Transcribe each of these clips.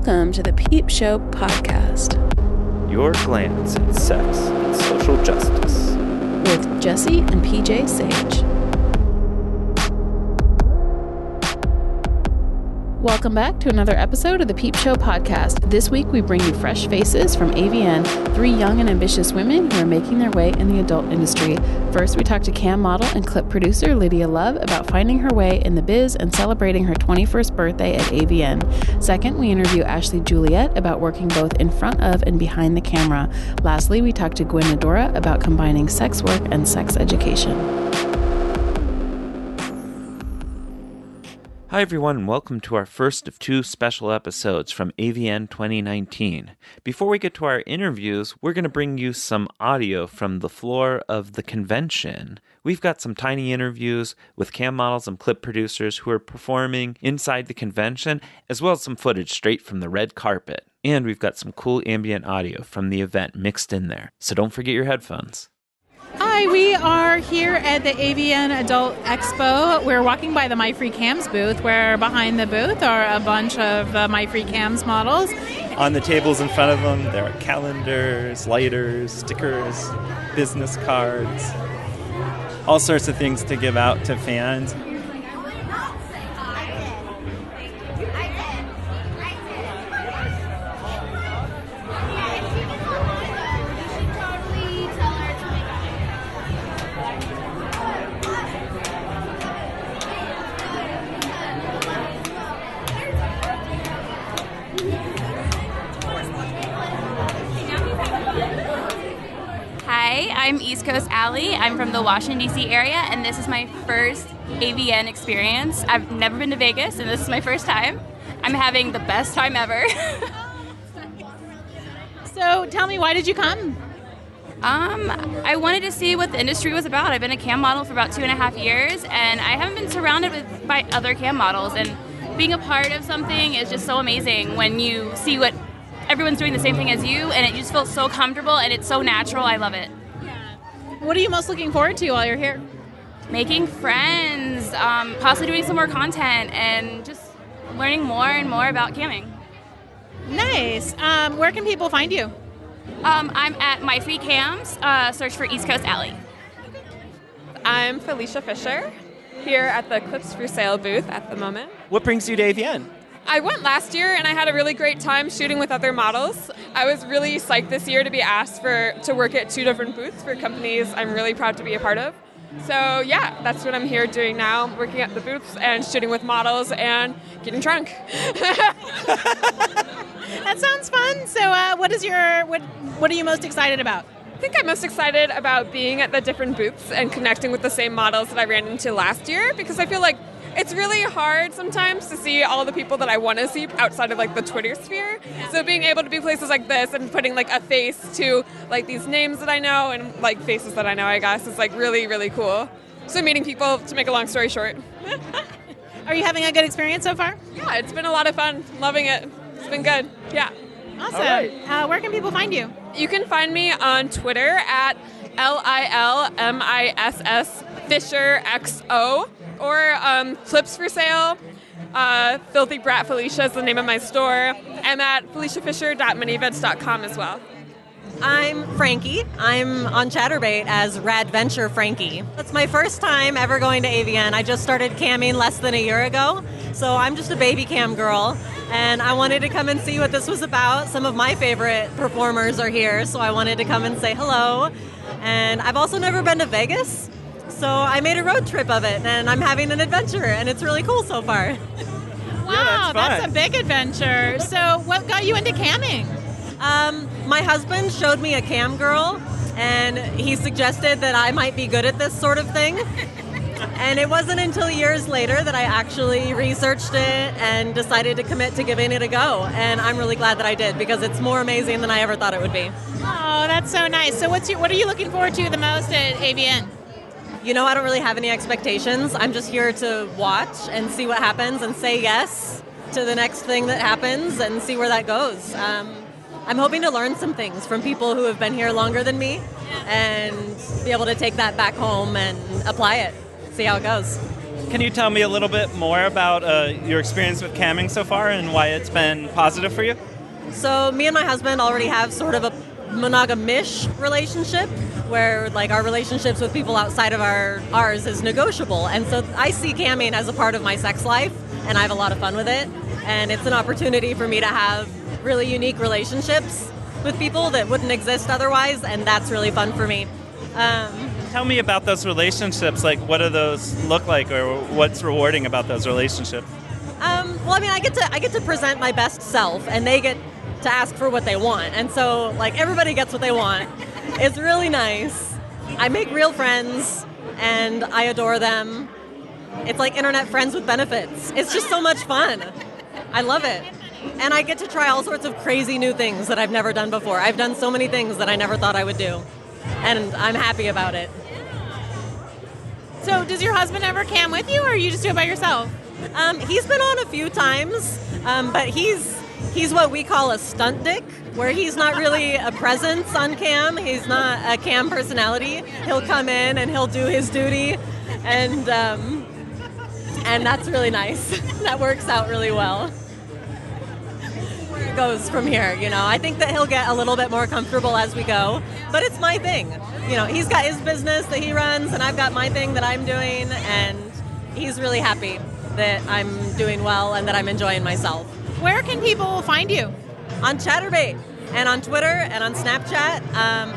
Welcome to the Peep Show podcast. Your glance at sex and social justice. With Jesse and PJ Sage. Welcome back to another episode of the Peep Show podcast. This week we bring you fresh faces from AVN, three young and ambitious women who are making their way in the adult industry. First, we talk to cam model and clip producer Lydia Love about finding her way in the biz and celebrating her 21st birthday at AVN. Second, we interview Ashlee Juliet about working both in front of and behind the camera. Lastly, we talk to Gwen Adora about combining sex work and sex education. Hi everyone, and welcome to our first of two special episodes from AVN 2019. Before we get to our interviews, we're going to bring you some audio from the floor of the convention. We've got some tiny interviews with cam models and clip producers who are performing inside the convention, as well as some footage straight from the red carpet. And we've got some cool ambient audio from the event mixed in there, so don't forget your headphones. Hi, we are here at the AVN Adult Expo. We're walking by the My Free Cams booth, where behind the booth are a bunch of My Free Cams models. On the tables in front of them, there are calendars, lighters, stickers, business cards, all sorts of things to give out to fans. I'm East Coast Allie. I'm from the Washington, D.C. area, and this is my first AVN experience. I've never been to Vegas, and this is my first time. I'm having the best time ever. So tell me, why did you come? I wanted to see what the industry was about. I've been a cam model for about 2.5 years, and I haven't been surrounded by other cam models, and being a part of something is just so amazing when you see what everyone's doing the same thing as you, and it just feels so comfortable, and it's so natural. I love it. What are you most looking forward to while you're here? Making friends, possibly doing some more content, and just learning more and more about camming. Nice. Where can people find you? I'm at My Free Cams. Search for East Coast Alley. I'm Felicia Fisher, here at the Clips for Sale booth at the moment. What brings you to AVN? I went last year and I had a really great time shooting with other models. I was really psyched this year to be asked to work at 2 different booths for companies I'm really proud to be a part of. So yeah, that's what I'm here doing now, working at the booths and shooting with models and getting drunk. That sounds fun. So what are you most excited about? I think I'm most excited about being at the different booths and connecting with the same models that I ran into last year, because I feel like it's really hard sometimes to see all the people that I want to see outside of like the Twitter sphere. So being able to be places like this and putting like a face to like these names that I know and like faces that I know, I guess, is like really, really cool. So meeting people, to make a long story short. Are you having a good experience so far? Yeah, it's been a lot of fun. Loving it. It's been good. Yeah. Awesome. Right. Where can people find you? You can find me on Twitter at LILMISS Fisher XO. Or Clips for Sale. Filthy Brat Felicia is the name of my store. I'm at feliciafisher.manyevents.com as well. I'm Frankie. I'm on Chatterbait as Radventure Frankie. It's my first time ever going to AVN. I just started camming less than a year ago, so I'm just a baby cam girl, and I wanted to come and see what this was about. Some of my favorite performers are here, so I wanted to come and say hello. And I've also never been to Vegas, so I made a road trip of it, and I'm having an adventure, and it's really cool so far. Wow, that's a big adventure. So what got you into camming? My husband showed me a cam girl, and he suggested that I might be good at this sort of thing. And it wasn't until years later that I actually researched it and decided to commit to giving it a go. And I'm really glad that I did, because it's more amazing than I ever thought it would be. Oh, that's so nice. So what are you looking forward to the most at AVN? You know, I don't really have any expectations. I'm just here to watch and see what happens and say yes to the next thing that happens and see where that goes. I'm hoping to learn some things from people who have been here longer than me and be able to take that back home and apply it, see how it goes. Can you tell me a little bit more about your experience with camming so far and why it's been positive for you? So me and my husband already have sort of a monogamish relationship where like our relationships with people outside of ours is negotiable. And so I see camming as a part of my sex life, and I have a lot of fun with it. And it's an opportunity for me to have really unique relationships with people that wouldn't exist otherwise, and that's really fun for me. Tell me about those relationships. Like, what do those look like, or what's rewarding about those relationships? Well, I mean, I get to present my best self, and they get to ask for what they want, and so like everybody gets what they want. It's really nice. I make real friends, and I adore them. It's like internet friends with benefits. It's just so much fun. I love it. And I get to try all sorts of crazy new things that I've never done before. I've done so many things that I never thought I would do, and I'm happy about it. So does your husband ever cam with you, or you just do it by yourself? He's been on a few times, but he's what we call a stunt dick, where he's not really a presence on cam. He's not a cam personality. He'll come in and he'll do his duty, and that's really nice. That works out really well. Where it goes from here, you know. I think that he'll get a little bit more comfortable as we go, but it's my thing. You know, he's got his business that he runs, and I've got my thing that I'm doing, and he's really happy that I'm doing well and that I'm enjoying myself. Where can people find you? On Chatterbait, and on Twitter, and on Snapchat.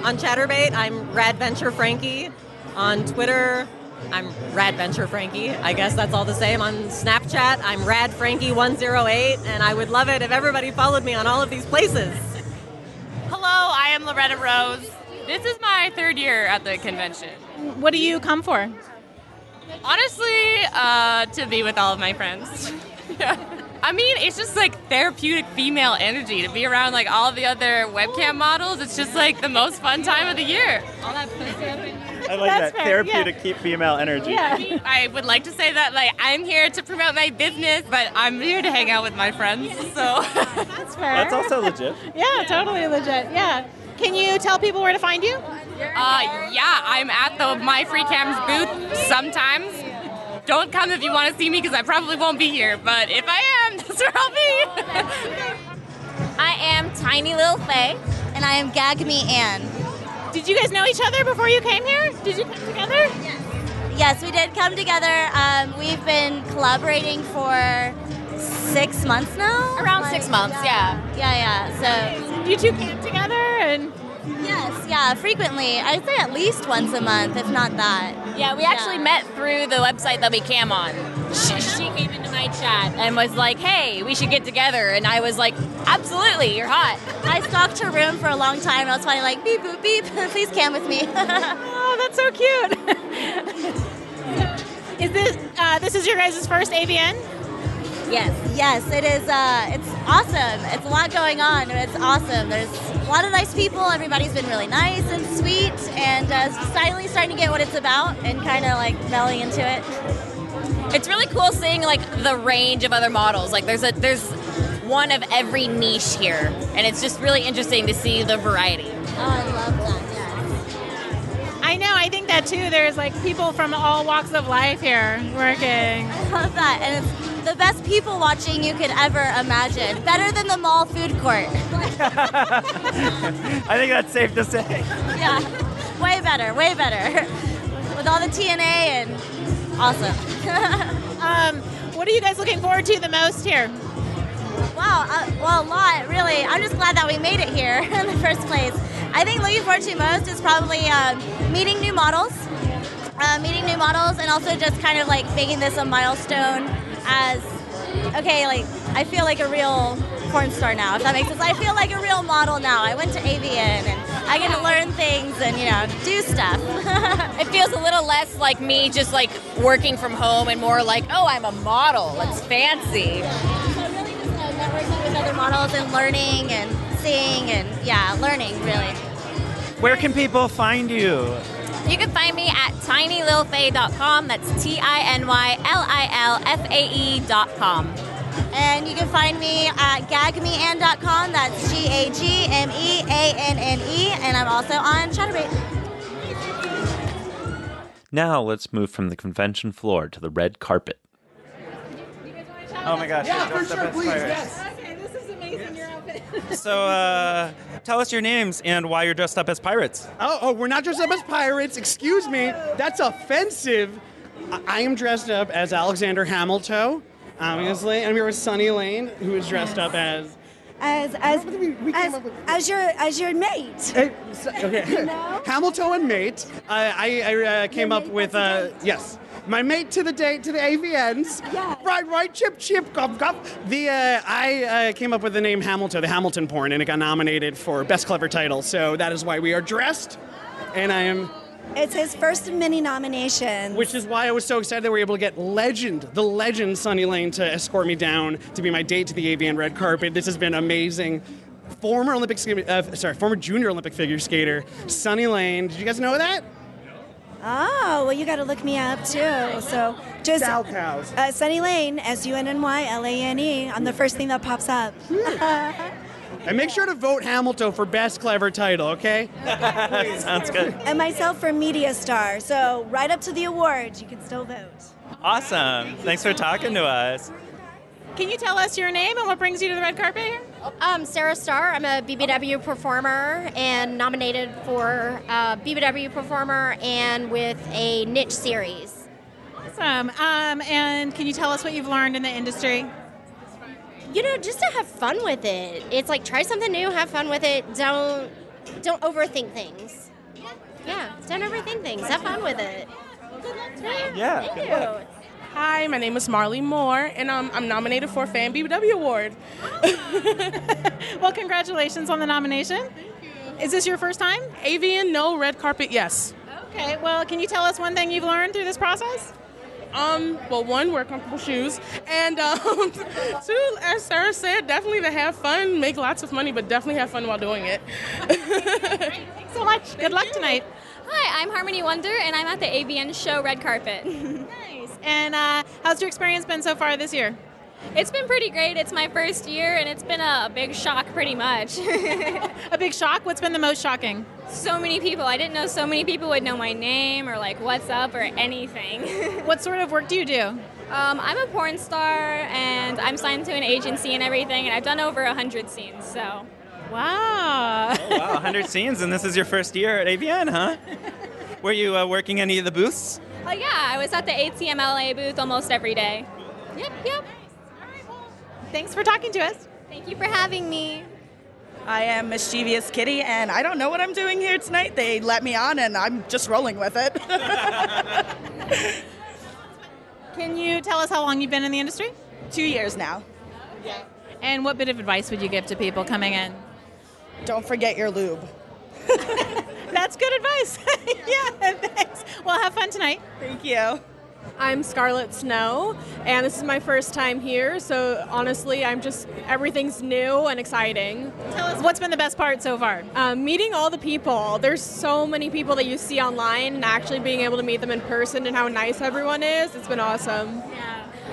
On Chatterbait, I'm Radventure Frankie. On Twitter, I'm Radventure Frankie. I guess that's all the same. On Snapchat, I'm RadFrankie108, and I would love it if everybody followed me on all of these places. Hello, I am Loretta Rose. This is my third year at the convention. What do you come for? Honestly, to be with all of my friends. I mean, it's just like therapeutic female energy to be around like all the other webcam models. It's just like the most fun time of the year. All that pussy up in you. I like that therapeutic female energy. Yeah. I would like to say that like I'm here to promote my business, but I'm here to hang out with my friends. So That's fair. That's also legit. Yeah, totally legit. Yeah. Can you tell people where to find you? yeah, I'm at the My Free Cams booth sometimes. Don't come if you want to see me because I probably won't be here, but if I am, that's where I'll be. I am Tiny Lil Faye, and I am Gag Me Ann. Did you guys know each other before you came here? Did you come together? Yes, we did come together. We've been collaborating for 6 months now. Around 6 months, yeah. Yeah. You two came together and... Yes, frequently. I'd say at least once a month, if not that. Yeah, we actually met through the website that we cam on. She came into my chat and was like, hey, we should get together. And I was like, absolutely, you're hot. I stalked her room for a long time, and I was finally like, beep, boop, beep, please cam with me. Oh, that's so cute. Is this is your guys' first AVN? Yes, it is. It's awesome. It's a lot going on, and it's awesome. There's a lot of nice people. Everybody's been really nice and sweet, and finally starting to get what it's about and kind of like melding into it. It's really cool seeing like the range of other models. Like there's one of every niche here, and it's just really interesting to see the variety. Oh, I love that. Yes. I know. I think that too. There's like people from all walks of life here working. I love that, and it's the best people watching you could ever imagine. Better than the mall food court. I think that's safe to say. Yeah, way better. With all the TNA and awesome. What are you guys looking forward to the most here? Wow, well, a lot, really. I'm just glad that we made it here in the first place. I think looking forward to most is probably meeting new models. And also just kind of like making this a milestone as, okay, like I feel like a real porn star now, if that makes sense. I feel like a real model now. I went to AVN and I get to learn things and, do stuff. It feels a little less like me just like working from home and more like, oh, I'm a model. It's fancy. So really just networking with other models and learning and seeing and, learning, really. Where can people find you? You can find me at tinylilfae.com. That's tinylilfae.com. And you can find me at gagmeann.com. That's GAGMEANNE. And I'm also on Chatterbait. Now let's move from the convention floor to the red carpet. Oh my gosh. Yeah, for sure, please, Pirates. yes. Okay, this is amazing, your outfit. So, tell us your names and why you're dressed up as pirates. Oh, we're not dressed up as pirates. Excuse me. That's offensive. I am dressed up as Alexander Hamilton, obviously, and we were Sunny Lane, who is dressed up as your mate. Okay. Hamilton and mate. I came up with yes. My mate to the date to the AVNs. Yeah. Right. Chip, gov. I came up with the name Hamilton, the Hamilton porn, and it got nominated for Best Clever Title. So that is why we are dressed, and I am. It's his first of many nominations. Which is why I was so excited that we were able to get the legend Sunny Lane to escort me down to be my date to the AVN red carpet. This has been amazing. Former junior Olympic figure skater, Sunny Lane. Did you guys know that? Oh, well, you got to look me up too. So just Sow cows. Sunny Lane, SUNNYLANE, on the first thing that pops up. And make sure to vote Hamilton for Best Clever Title, okay? Sounds good. And myself for Media Star. So right up to the awards, you can still vote. Awesome. Thanks for talking to us. Can you tell us your name and what brings you to the red carpet here? Sarah Starr. I'm a BBW performer and nominated for BBW performer and with a niche series. Awesome. And can you tell us what you've learned in the industry? You know, just to have fun with it. It's like try something new, have fun with it. Don't overthink things. Yeah, don't overthink things. Have fun with it. Yeah. Thank good you. luck. Hi, my name is Marley Moore, and I'm nominated for a Fan BBW Award. Well, congratulations on the nomination. Thank you. Is this your first time? AVN, no. Red carpet, yes. Okay, well, can you tell us one thing you've learned through this process? Well, one, wear comfortable shoes, and two, as Sarah said, definitely to have fun, make lots of money, but definitely have fun while doing it. Thanks so much. Good luck tonight. Hi, I'm Harmony Wonder, and I'm at the AVN show Red Carpet. Nice. And how's your experience been so far this year? It's been pretty great. It's my first year, and it's been a big shock pretty much. A big shock? What's been the most shocking? So many people. I didn't know so many people would know my name or like what's up or anything. What sort of work do you do? I'm a porn star, and I'm signed to an agency and everything, and I've done over 100 scenes, so. Wow. Oh, wow, 100 scenes, and this is your first year at AVN, huh? Were you working any of the booths? Oh yeah, I was at the ATMLA booth almost every day. Yep. Thanks for talking to us. Thank you for having me. I am Mischievous Kitty, and I don't know what I'm doing here tonight. They let me on, and I'm just rolling with it. Can you tell us how long you've been in the industry? 2 years now. And what bit of advice would you give to people coming in? Don't forget your lube. That's good advice. Yeah, thanks. Well, have fun tonight. Thank you. I'm Scarlett Snow, and this is my first time here, so honestly, everything's new and exciting. Tell us what's been the best part so far? Meeting all the people. There's so many people that you see online, and actually being able to meet them in person and how nice everyone is, it's been awesome.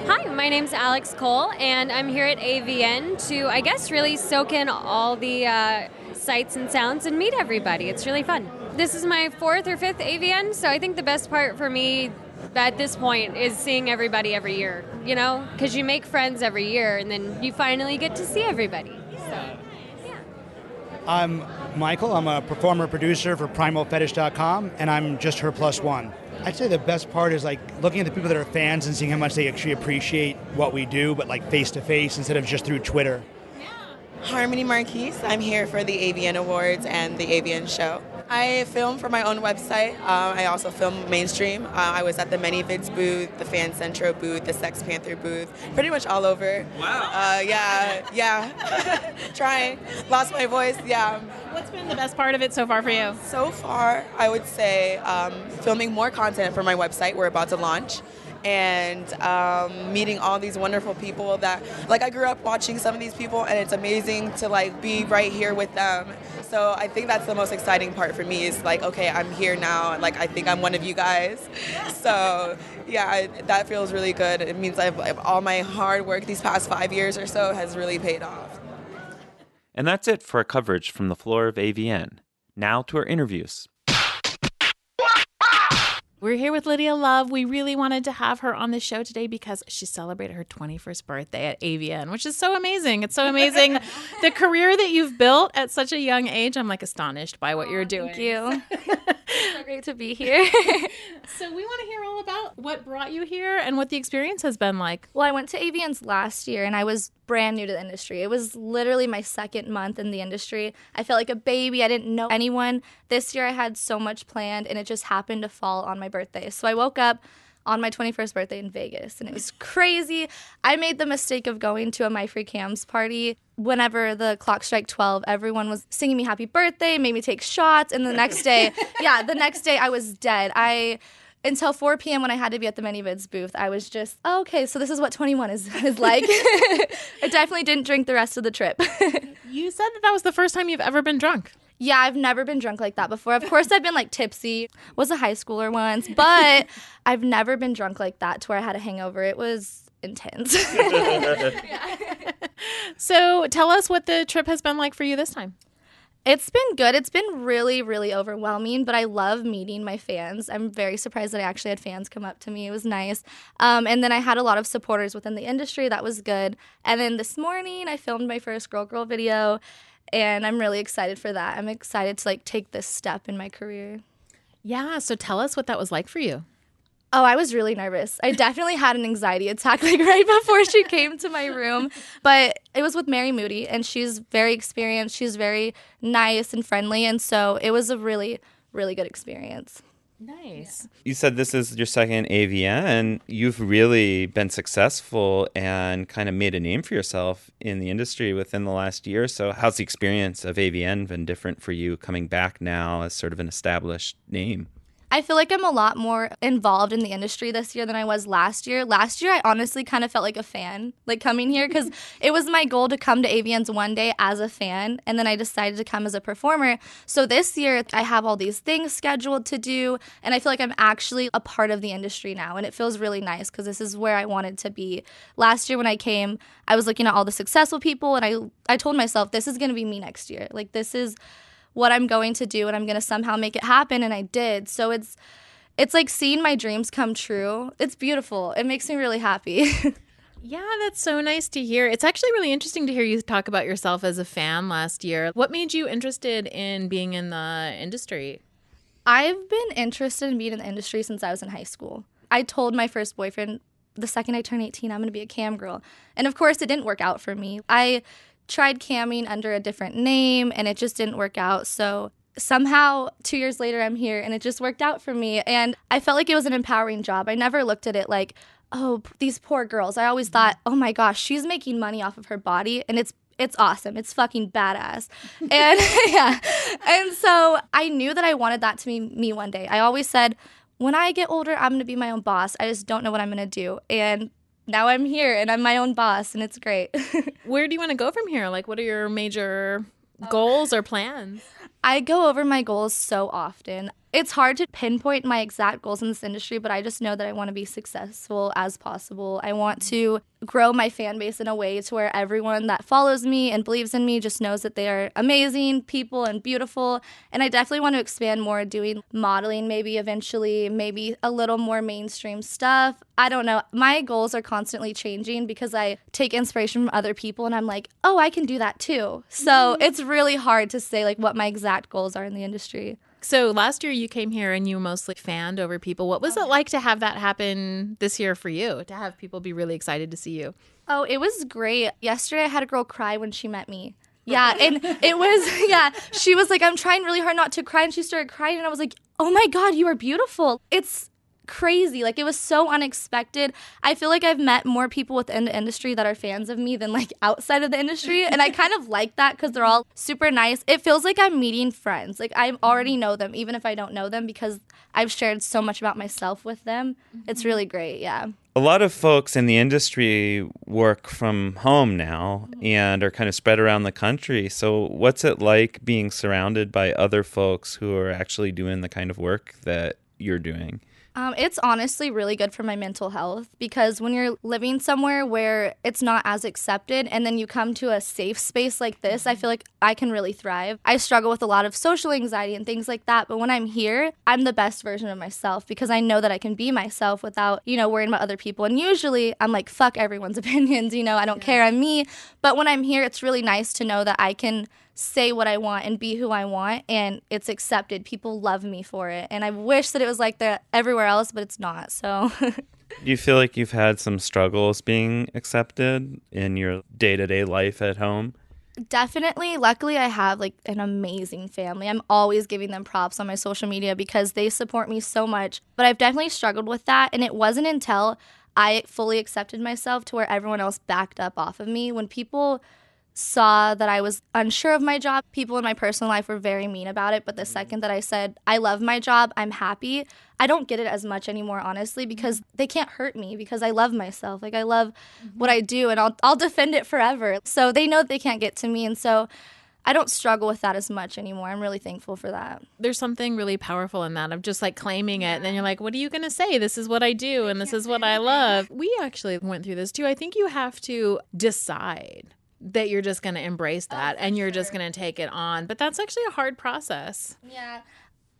Hi, my name's Alex Cole, and I'm here at AVN to, I guess, really soak in all the sights and sounds and meet everybody. It's really fun. This is my 4th or 5th AVN, so I think the best part for me at this point is seeing everybody every year, you know, because you make friends every year, and then you finally get to see everybody. So, yeah. I'm Michael. I'm a performer-producer for PrimalFetish.com, and I'm just her +1. I'd say the best part is like looking at the people that are fans and seeing how much they actually appreciate what we do, but like face-to-face instead of just through Twitter. Harmony Marquise. I'm here for the AVN Awards and the AVN show. I film for my own website. I also film mainstream. I was at the ManyVids booth, the Fan Centro booth, the Sex Panther booth, pretty much all over. Wow. Yeah. Trying. Lost my voice, yeah. What's been the best part of it so far for you? So far, I would say filming more content for my website. We're about to launch. And meeting all these wonderful people that, like, I grew up watching some of these people, and it's amazing to, like, be right here with them. So I think that's the most exciting part for me is, like, okay, I'm here now, and, like, I think I'm one of you guys. So, yeah, that feels really good. It means I've all my hard work these past 5 years or so has really paid off. And that's it for our coverage from the floor of AVN. Now to our interviews. We're here with Lydia Love. We really wanted to have her on the show today because she celebrated her 21st birthday at AVN, which is so amazing. It's so amazing. The career that you've built at such a young age, I'm like astonished by what you're doing. Thank you. It's so great to be here. So we want to hear all about what brought you here and what the experience has been like. Well, I went to AVN's last year and I was brand new to the industry. It was literally my second month in the industry. I felt like a baby. I didn't know anyone. This year I had so much planned and it just happened to fall on my birthday. So I woke up on my 21st birthday in Vegas and it was crazy. I made the mistake of going to a My Free Cams party. Whenever the clock struck 12, everyone was singing me happy birthday, made me take shots, and the next day, I was dead. Until 4 p.m. when I had to be at the ManyVids booth, I was just, oh, okay, so this is what 21 is like. I definitely didn't drink the rest of the trip. You said that was the first time you've ever been drunk. Yeah, I've never been drunk like that before. Of course, I've been like tipsy, was a high schooler once, but I've never been drunk like that to where I had a hangover. It was intense. So tell us what the trip has been like for you this time. It's been good. It's been really, really overwhelming, but I love meeting my fans. I'm very surprised that I actually had fans come up to me. It was nice. And then I had a lot of supporters within the industry. That was good. And then this morning, I filmed my first Girl video, and I'm really excited for that. I'm excited to take this step in my career. Yeah, so tell us what that was like for you. Oh, I was really nervous. I definitely had an anxiety attack right before she came to my room. But it was with Mary Moody, and she's very experienced. She's very nice and friendly, and so it was a really, really good experience. Nice. You said this is your second AVN, and you've really been successful and kind of made a name for yourself in the industry within the last year. So how's the experience of AVN been different for you coming back now as sort of an established name? I feel like I'm a lot more involved in the industry this year than I was last year. Last year, I honestly kind of felt like a fan, coming here, because it was my goal to come to AVN's one day as a fan, and then I decided to come as a performer. So this year, I have all these things scheduled to do, and I feel like I'm actually a part of the industry now, and it feels really nice because this is where I wanted to be. Last year when I came, I was looking at all the successful people, and I told myself, this is going to be me next year. This is what I'm going to do, and I'm going to somehow make it happen, and I did. So it's like seeing my dreams come true. It's beautiful. It makes me really happy. Yeah, that's so nice to hear. It's actually really interesting to hear you talk about yourself as a fan last year. What made you interested in being in the industry? I've been interested in being in the industry since I was in high school. I told my first boyfriend, the second I turn 18, I'm going to be a cam girl. And of course, it didn't work out for me. I tried camming under a different name, and it just didn't work out. So somehow 2 years later, I'm here, and it just worked out for me. And I felt like it was an empowering job. I never looked at it like, oh, these poor girls. I always thought, oh my gosh, she's making money off of her body, and it's awesome. It's fucking badass. And yeah. And so I knew that I wanted that to be me one day. I always said, when I get older, I'm going to be my own boss. I just don't know what I'm going to do. And now I'm here, and I'm my own boss, and it's great. Where do you want to go from here? What are your major goals or plans? I go over my goals so often. It's hard to pinpoint my exact goals in this industry, but I just know that I want to be successful as possible. I want to grow my fan base in a way to where everyone that follows me and believes in me just knows that they are amazing people and beautiful. And I definitely want to expand more, doing modeling maybe eventually, maybe a little more mainstream stuff. I don't know. My goals are constantly changing because I take inspiration from other people, and I'm like, oh, I can do that too. So it's really hard to say what my exact goals are in the industry. So last year you came here and you mostly fanned over people. What was it like to have that happen this year for you, to have people be really excited to see you? Oh, it was great. Yesterday I had a girl cry when she met me. Yeah, and it was, she was like, I'm trying really hard not to cry, and she started crying, and I was like, oh my God, you are beautiful. It's crazy. It was so unexpected. I feel like I've met more people within the industry that are fans of me than outside of the industry, and I kind of like that because they're all super nice. It feels like I'm meeting friends. I already know them, even if I don't know them, because I've shared so much about myself with them. It's really great, yeah. A lot of folks in the industry work from home now and are kind of spread around the country. So what's it like being surrounded by other folks who are actually doing the kind of work that you're doing? It's honestly really good for my mental health because when you're living somewhere where it's not as accepted and then you come to a safe space like this, I feel like I can really thrive. I struggle with a lot of social anxiety and things like that, but when I'm here, I'm the best version of myself because I know that I can be myself without, worrying about other people. And usually I'm like, fuck everyone's opinions, I don't care, I'm me. But when I'm here, it's really nice to know that I can say what I want and be who I want, and it's accepted. People love me for it, and I wish that it was like that everywhere else, but it's not. So Do you feel like you've had some struggles being accepted in your day-to-day life at home? Definitely. Luckily, I have like an amazing family. I'm always giving them props on my social media because they support me so much, but I've definitely struggled with that, and it wasn't until I fully accepted myself to where everyone else backed up off of me. When people saw that I was unsure of my job, people in my personal life were very mean about it. But the second that I said, I love my job, I'm happy, I don't get it as much anymore, honestly, because they can't hurt me because I love myself. Like, I love what I do, and I'll defend it forever. So they know they can't get to me. And so I don't struggle with that as much anymore. I'm really thankful for that. There's something really powerful in that of just like claiming it. And then you're like, what are you going to say? This is what I do and this is what I love. We actually went through this too. I think you have to decide that you're just going to embrace that and you're just going to take it on. But that's actually a hard process. Yeah.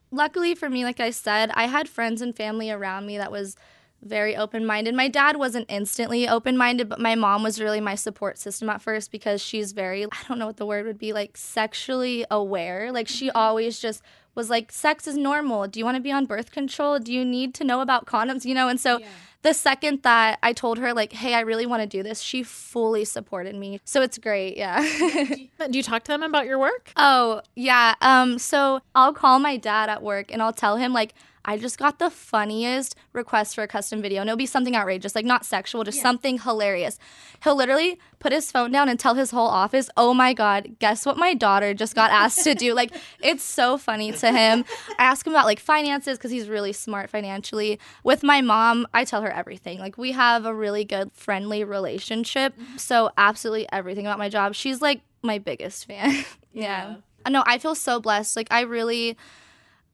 Luckily for me, like I said, I had friends and family around me that was very open-minded. My dad wasn't instantly open-minded, but my mom was really my support system at first because she's very, I don't know what the word would be, like sexually aware. Like she always just was like, sex is normal. Do you want to be on birth control? Do you need to know about condoms? And so the second that I told her like, hey, I really want to do this, she fully supported me. So it's great. Yeah. Do you talk to them about your work? Oh, yeah. So I'll call my dad at work and I'll tell him like, I just got the funniest request for a custom video. And it'll be something outrageous, like not sexual, just something hilarious. He'll literally put his phone down and tell his whole office, oh my God, guess what my daughter just got asked to do? Like, it's so funny to him. I ask him about like finances because he's really smart financially. With my mom, I tell her everything. Like, we have a really good, friendly relationship. So absolutely everything about my job. She's like my biggest fan. Yeah. No, I feel so blessed. Like,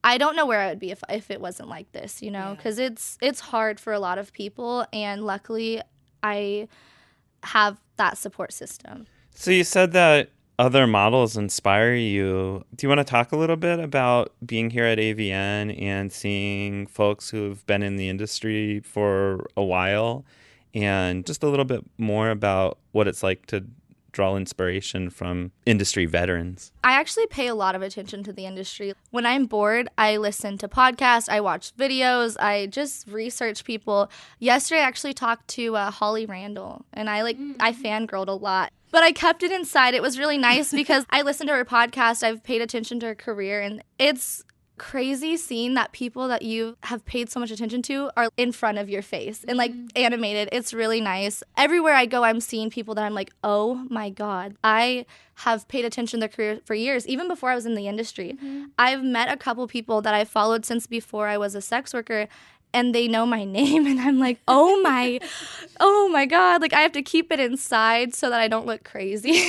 I don't know where I would be if it wasn't like this, because it's hard for a lot of people, and luckily I have that support system. So you said that other models inspire you. Do you want to talk a little bit about being here at AVN and seeing folks who've been in the industry for a while, and just a little bit more about what it's like to draw inspiration from industry veterans? I actually pay a lot of attention to the industry. When I'm bored, I listen to podcasts, I watch videos, I just research people. Yesterday, I actually talked to Holly Randall, and I fangirled a lot. But I kept it inside. It was really nice because I listened to her podcast, I've paid attention to her career, and it's crazy seeing that people that you have paid so much attention to are in front of your face and like animated. It's really nice. Everywhere I go, I'm seeing people that I'm like, oh my God, I have paid attention to their career for years, even before I was in the industry. I've met a couple people that I followed since before I was a sex worker, and they know my name, and I'm like, oh my God, like I have to keep it inside so that I don't look crazy.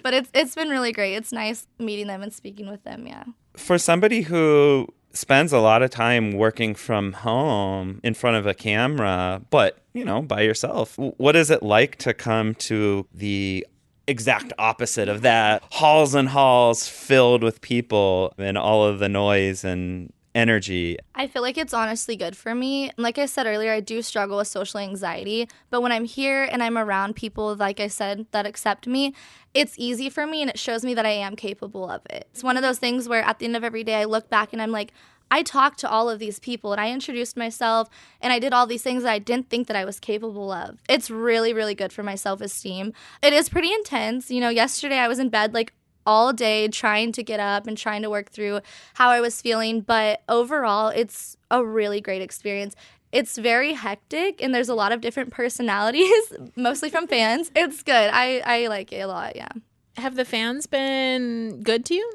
But it's been really great. It's nice meeting them and speaking with them, yeah. For somebody who spends a lot of time working from home in front of a camera, but, by yourself, what is it like to come to the exact opposite of that? Halls and halls filled with people and all of the noise and energy. I feel like it's honestly good for me. Like I said earlier, I do struggle with social anxiety, but when I'm here and I'm around people, like I said, that accept me, it's easy for me and it shows me that I am capable of it. It's one of those things where at the end of every day, I look back and I'm like, I talked to all of these people and I introduced myself and I did all these things that I didn't think that I was capable of. It's really, really good for my self-esteem. It is pretty intense. Yesterday I was in bed like all day trying to get up and trying to work through how I was feeling, but overall it's a really great experience. It's very hectic and there's a lot of different personalities, mostly from fans. It's good. I like it a lot, yeah. Have the fans been good to you?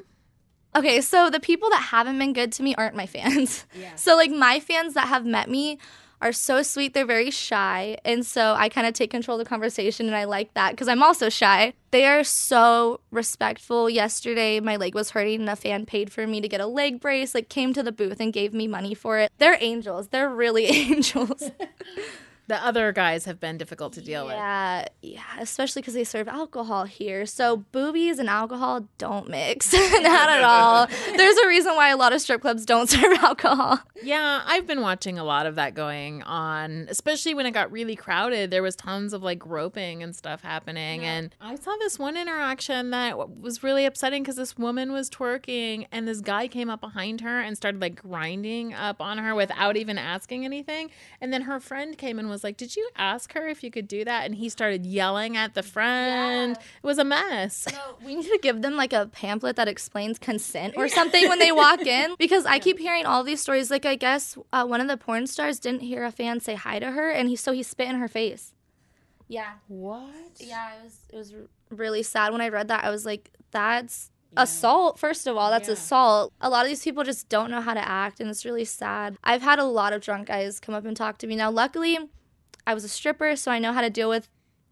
Okay, so the people that haven't been good to me aren't my fans. Yeah. So like my fans that have met me are so sweet. They're very shy. And so I kind of take control of the conversation, and I like that because I'm also shy. They are so respectful. Yesterday, my leg was hurting, and a fan paid for me to get a leg brace, like came to the booth and gave me money for it. They're angels. They're really angels. The other guys have been difficult to deal with. Yeah, especially because they serve alcohol here. So boobies and alcohol don't mix. Not at all. There's a reason why a lot of strip clubs don't serve alcohol. Yeah, I've been watching a lot of that going on, especially when it got really crowded. There was tons of like groping and stuff happening. Yeah. And I saw this one interaction that was really upsetting because this woman was twerking and this guy came up behind her and started like grinding up on her without even asking anything. And then her friend came and was like, did you ask her if you could do that? And he started yelling at the friend. Yeah. It was a mess. So we need to give them like a pamphlet that explains consent or something when they walk in, because I keep hearing all these stories. Like, I guess one of the porn stars didn't hear a fan say hi to her, and he spit in her face. Yeah. What? Yeah, it was really sad. When I read that, I was like, that's assault. First of all, that's assault. A lot of these people just don't know how to act, and it's really sad. I've had a lot of drunk guys come up and talk to me. Now, luckily, I was a stripper, so I know how to deal with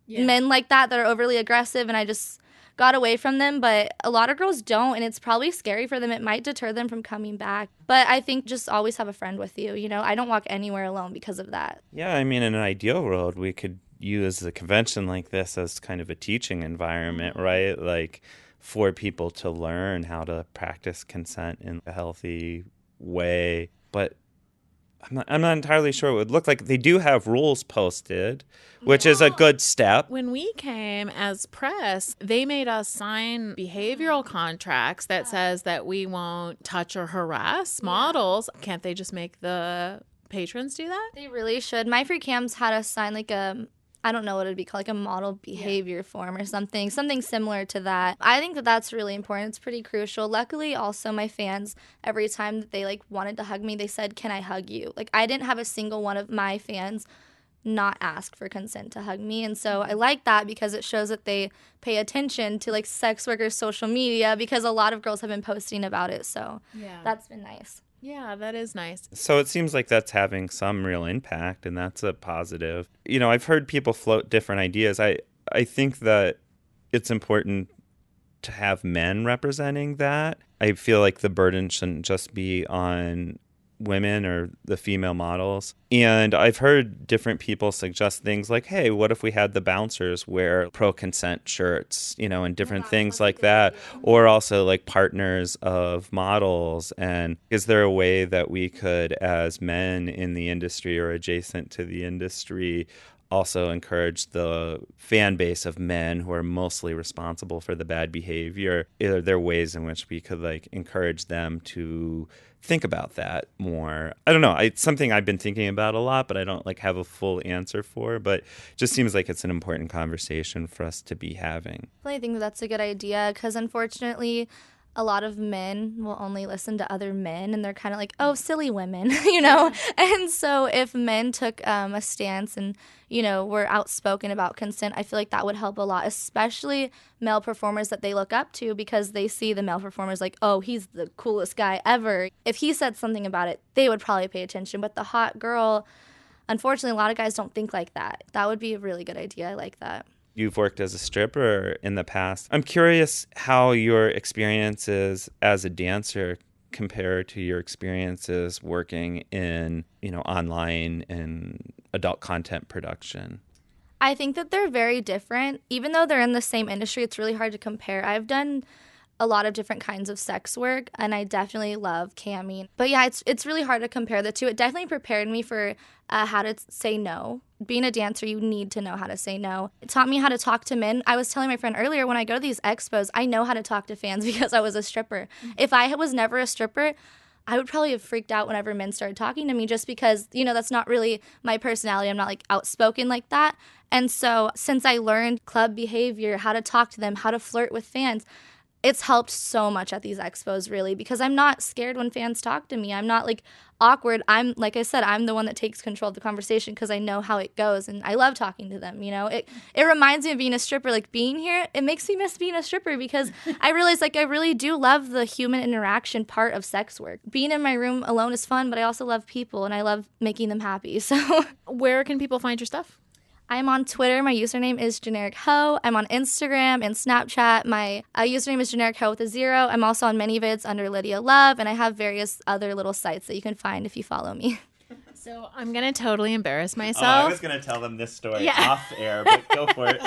men like that are overly aggressive, and I just got away from them. But a lot of girls don't, and it's probably scary for them. It might deter them from coming back. But I think just always have a friend with you. You know, I don't walk anywhere alone because of that. Yeah, I mean, in an ideal world, we could use a convention like this as kind of a teaching environment, right? Like, for people to learn how to practice consent in a healthy way. But I'm not entirely sure it would look like. They do have rules posted, which is a good step. When we came as press, they made us sign behavioral contracts that says that we won't touch or harass models. Can't they just make the patrons do that? They really should. My free cams had us sign like I don't know what it'd be called, like a model behavior form or something similar to that. I think that that's really important. It's pretty crucial. Luckily, also, my fans, every time that they like wanted to hug me, they said, "Can I hug you?" Like, I didn't have a single one of my fans not ask for consent to hug me. And so I like that because it shows that they pay attention to like sex workers' social media, because a lot of girls have been posting about it. So that's been nice. Yeah, that is nice. So it seems like that's having some real impact, and that's a positive. You know, I've heard people float different ideas. I think that it's important to have men representing that. I feel like the burden shouldn't just be on women or the female models. And I've heard different people suggest things like, hey, what if we had the bouncers wear pro-consent shirts, you know, and different things like that, or also like partners of models. And is there a way that we could, as men in the industry or adjacent to the industry, also encourage the fan base of men who are mostly responsible for the bad behavior? Are there ways in which we could like encourage them to think about that more? I don't know. It's something I've been thinking about a lot, but I don't like have a full answer for. But it just seems like it's an important conversation for us to be having. I think that's a good idea, because unfortunately, a lot of men will only listen to other men, and they're kind of like, oh, silly women, you know? And so if men took a stance and, you know, were outspoken about consent, I feel like that would help a lot, especially male performers that they look up to, because they see the male performers like, oh, he's the coolest guy ever. If he said something about it, they would probably pay attention. But the hot girl, unfortunately, a lot of guys don't think like that. That would be a really good idea. I like that. You've worked as a stripper in the past. I'm curious how your experiences as a dancer compare to your experiences working in, you know, online and adult content production. I think that they're very different. Even though they're in the same industry, it's really hard to compare. I've done a lot of different kinds of sex work, and I definitely love camming. But yeah, it's really hard to compare the two. It definitely prepared me for how to say no. Being a dancer, you need to know how to say no. It taught me how to talk to men. I was telling my friend earlier, when I go to these expos, I know how to talk to fans because I was a stripper. If I was never a stripper, I would probably have freaked out whenever men started talking to me, just because, you know, that's not really my personality. I'm not like outspoken like that. And so since I learned club behavior, how to talk to them, how to flirt with fans, it's helped so much at these expos, really, because I'm not scared when fans talk to me. I'm not like awkward. I'm, like I said, I'm the one that takes control of the conversation because I know how it goes, and I love talking to them. You know, it reminds me of being a stripper. Like being here, it makes me miss being a stripper because I realize like I really do love the human interaction part of sex work. Being in my room alone is fun, but I also love people and I love making them happy. So where can people find your stuff? I'm on Twitter. My username is Generic Ho. I'm on Instagram and Snapchat. My username is Generic Ho with a 0. I'm also on ManyVids under Lydia Love, and I have various other little sites that you can find if you follow me. So I'm going to totally embarrass myself. I was going to tell them this story off air, but go for it.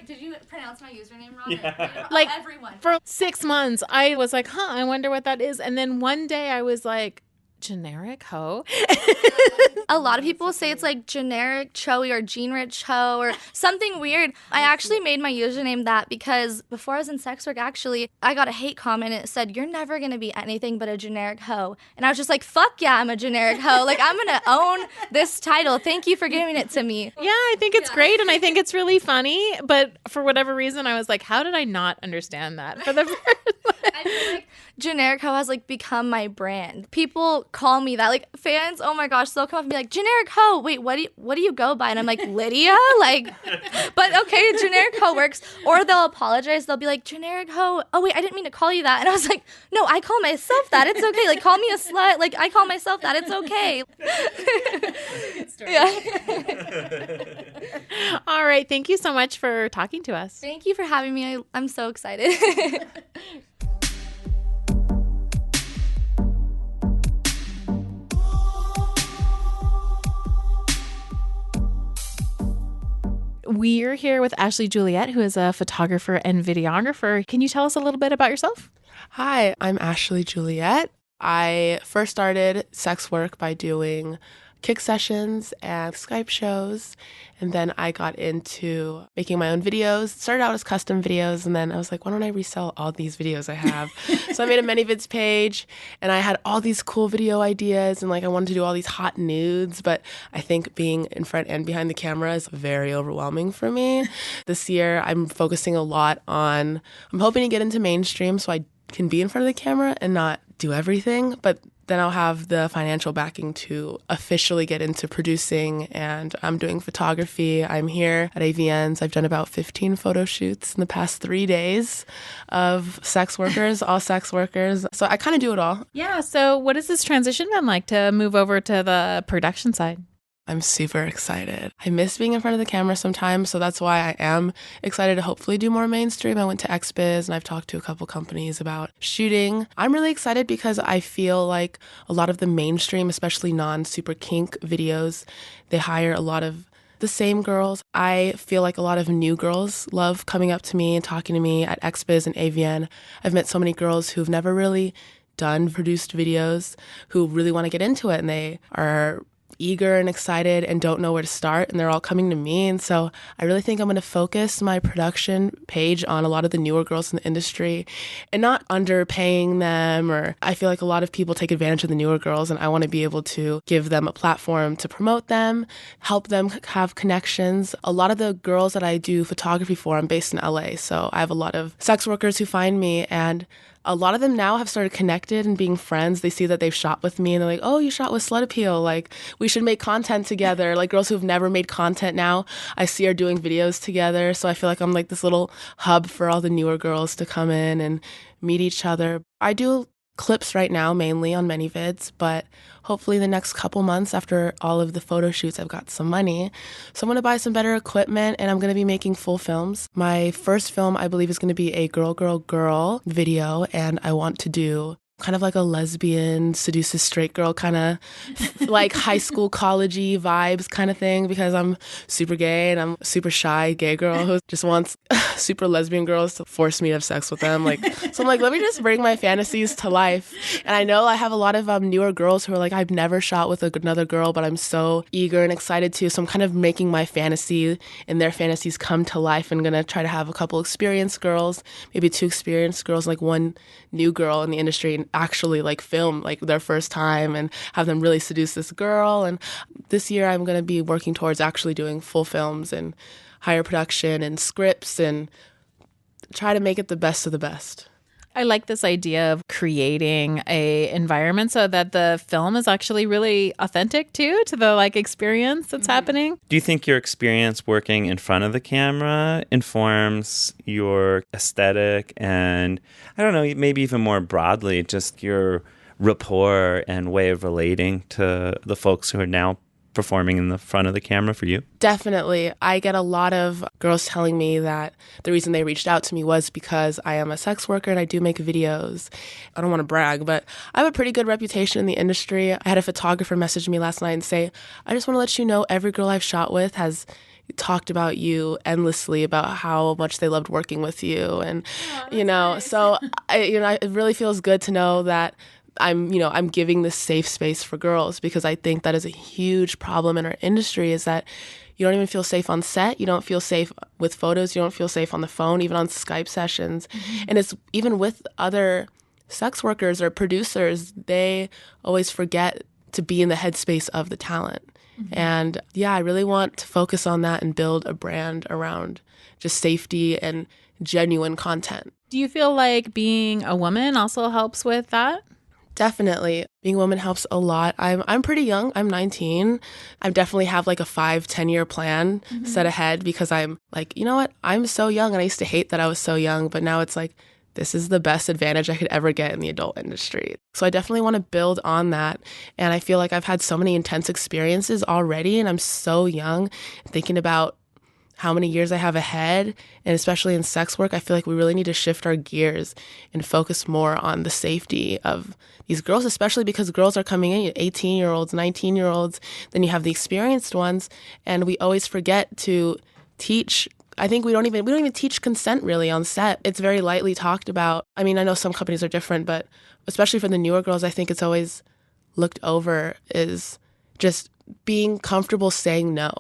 Did you pronounce my username wrong? Yeah. Like, everyone. For 6 months, I was like, I wonder what that is. And then one day I was like, Generic Ho? A lot of people say it's like generic Choey or Gene Rich Ho or something weird. I actually made my username that because before I was in sex work, actually, I got a hate comment and it said, "You're never going to be anything but a generic hoe." And I was just like, fuck yeah, I'm a generic hoe. Like, I'm going to own this title. Thank you for giving it to me. Yeah, I think it's great and I think it's really funny. But for whatever reason, I was like, how did I not understand that for the first I feel like generic hoe has like become my brand. People call me that. Like fans, oh my gosh, they'll come up and be like, generic hoe. Wait, what do you go by? And I'm like, Lydia? Like, but okay, generic hoe works. Or they'll apologize. They'll be like, generic hoe. Oh wait, I didn't mean to call you that. And I was like, no, I call myself that. It's okay. Like, call me a slut. Like, I call myself that. It's okay. Yeah. All right. Thank you so much for talking to us. Thank you for having me. I'm so excited. We're here with Ashlee Juliet, who is a photographer and videographer. Can you tell us a little bit about yourself? Hi, I'm Ashlee Juliet. I first started sex work by doing kick sessions and Skype shows, and then I got into making my own videos. Started out as custom videos, and then I was like, why don't I resell all these videos I have? So I made a ManyVids page, and I had all these cool video ideas, and like I wanted to do all these hot nudes, but I think being in front and behind the camera is very overwhelming for me. This year, I'm focusing a lot on, I'm hoping to get into mainstream so I can be in front of the camera and not do everything, but then I'll have the financial backing to officially get into producing, and I'm doing photography. I'm here at AVN's. I've done about 15 photo shoots in the past 3 days of sex workers, all sex workers. So I kind of do it all. Yeah. So what has this transition been like to move over to the production side? I'm super excited. I miss being in front of the camera sometimes, so that's why I am excited to hopefully do more mainstream. I went to XBiz and I've talked to a couple companies about shooting. I'm really excited because I feel like a lot of the mainstream, especially non-super kink videos, they hire a lot of the same girls. I feel like a lot of new girls love coming up to me and talking to me at XBiz and AVN. I've met so many girls who've never really done produced videos who really want to get into it, and they are eager and excited and don't know where to start, and they're all coming to me. And so I really think I'm going to focus my production page on a lot of the newer girls in the industry and not underpaying them, or I feel like a lot of people take advantage of the newer girls, and I want to be able to give them a platform to promote them, help them have connections. A lot of the girls that I do photography for, I'm based in LA, so I have a lot of sex workers who find me, and a lot of them now have started connected and being friends. They see that they've shot with me and they're like, oh, you shot with Slut Appeal. Like, we should make content together. Like, girls who've never made content now, I see are doing videos together. So I feel like I'm like this little hub for all the newer girls to come in and meet each other. I do clips right now, mainly on ManyVids, but hopefully the next couple months after all of the photo shoots, I've got some money. So I'm going to buy some better equipment, and I'm going to be making full films. My first film, I believe, is going to be a girl, girl, girl video, and I want to do kind of like a lesbian seduces straight girl kind of like high school college-y vibes kind of thing, because I'm super gay and I'm a super shy gay girl who just wants super lesbian girls to force me to have sex with them. Like, so I'm like, let me just bring my fantasies to life. And I know I have a lot of newer girls who are like, I've never shot with another girl, but I'm so eager and excited to. So I'm kind of making my fantasy and their fantasies come to life. I'm going to try to have a couple experienced girls, maybe 2 experienced girls, like 1 new girl in the industry, and actually like film like their first time and have them really seduce this girl. And this year I'm going to be working towards actually doing full films and higher production and scripts and try to make it the best of the best. I like this idea of creating a environment so that the film is actually really authentic too to the experience that's happening. Do you think your experience working in front of the camera informs your aesthetic and, I don't know, maybe even more broadly, just your rapport and way of relating to the folks who are now performing in the front of the camera for you? Definitely. I get a lot of girls telling me that the reason they reached out to me was because I am a sex worker and I do make videos. I don't want to brag, but I have a pretty good reputation in the industry. I had a photographer message me last night and say, I just want to let you know every girl I've shot with has talked about you endlessly, about how much they loved working with you. And, so it really feels good to know that I'm giving this safe space for girls, because I think that is a huge problem in our industry, is that you don't even feel safe on set. You don't feel safe with photos. You don't feel safe on the phone, even on Skype sessions. Mm-hmm. And it's even with other sex workers or producers, they always forget to be in the headspace of the talent. Mm-hmm. And I really want to focus on that and build a brand around just safety and genuine content. Do you feel like being a woman also helps with that? Definitely. Being a woman helps a lot. I'm pretty young. I'm 19. I definitely have a 5-10 year plan set ahead, because I'm like, you know what? I'm so young, and I used to hate that I was so young, but now it's like, this is the best advantage I could ever get in the adult industry. So I definitely want to build on that. And I feel like I've had so many intense experiences already, and I'm so young, thinking about how many years I have ahead, and especially in sex work, I feel like we really need to shift our gears and focus more on the safety of these girls, especially because girls are coming in, 18-year-olds, 19-year-olds, then you have the experienced ones, and we always forget to teach. I think we don't even teach consent really on set. It's very lightly talked about. I mean, I know some companies are different, but especially for the newer girls, I think it's always looked over, is just being comfortable saying no.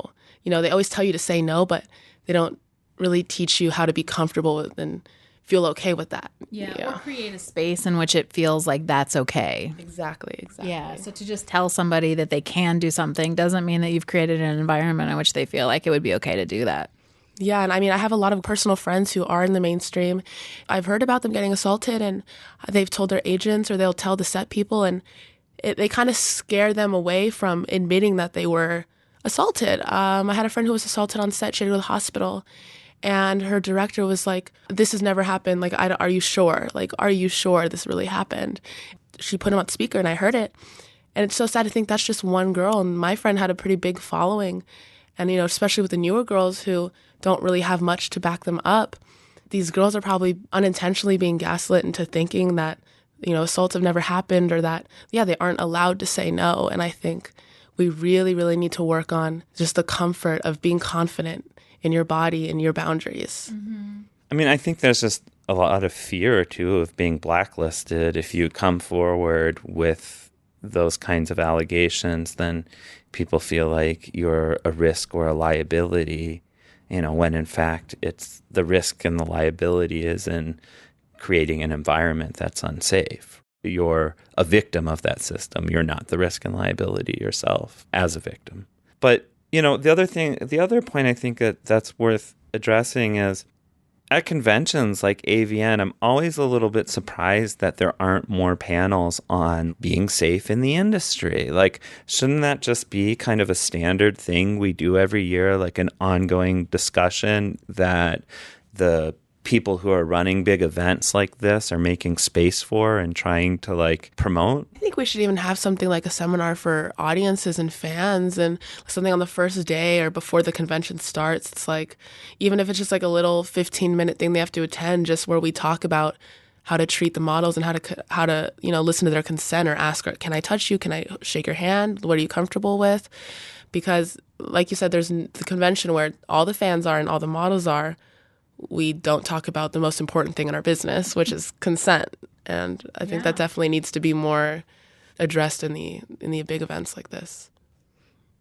They always tell you to say no, but they don't really teach you how to be comfortable with and feel okay with that. Or create a space in which it feels like that's okay. Exactly. Yeah, so to just tell somebody that they can do something doesn't mean that you've created an environment in which they feel like it would be okay to do that. Yeah, and I mean, I have a lot of personal friends who are in the mainstream. I've heard about them getting assaulted, and they've told their agents, or they'll tell the set people, and they kind of scare them away from admitting that they were assaulted. I had a friend who was assaulted on set. She had to go to the hospital, and her director was like, this has never happened. Are you sure? Are you sure this really happened? She put him on speaker, and I heard it. And it's so sad to think that's just one girl. And my friend had a pretty big following. And, especially with the newer girls who don't really have much to back them up, these girls are probably unintentionally being gaslit into thinking that, assaults have never happened, or that, they aren't allowed to say no. And I think we really, really need to work on just the comfort of being confident in your body and your boundaries. Mm-hmm. I mean, I think there's just a lot of fear, too, of being blacklisted. If you come forward with those kinds of allegations, then people feel like you're a risk or a liability, when in fact it's the risk and the liability is in creating an environment that's unsafe. You're a victim of that system. You're not the risk and liability yourself as a victim. But, the other point I think that's worth addressing is at conventions like AVN, I'm always a little bit surprised that there aren't more panels on being safe in the industry. Shouldn't that just be kind of a standard thing we do every year, like an ongoing discussion that the people who are running big events like this are making space for and trying to promote? I think we should even have something like a seminar for audiences and fans, and something on the first day or before the convention starts. It's even if it's just a little 15-minute thing they have to attend, just where we talk about how to treat the models and how to listen to their consent, or ask, can I touch you? Can I shake your hand? What are you comfortable with? Because like you said, there's the convention where all the fans are and all the models are. We don't talk about the most important thing in our business, which is consent. And I think that definitely needs to be more addressed in the big events like this.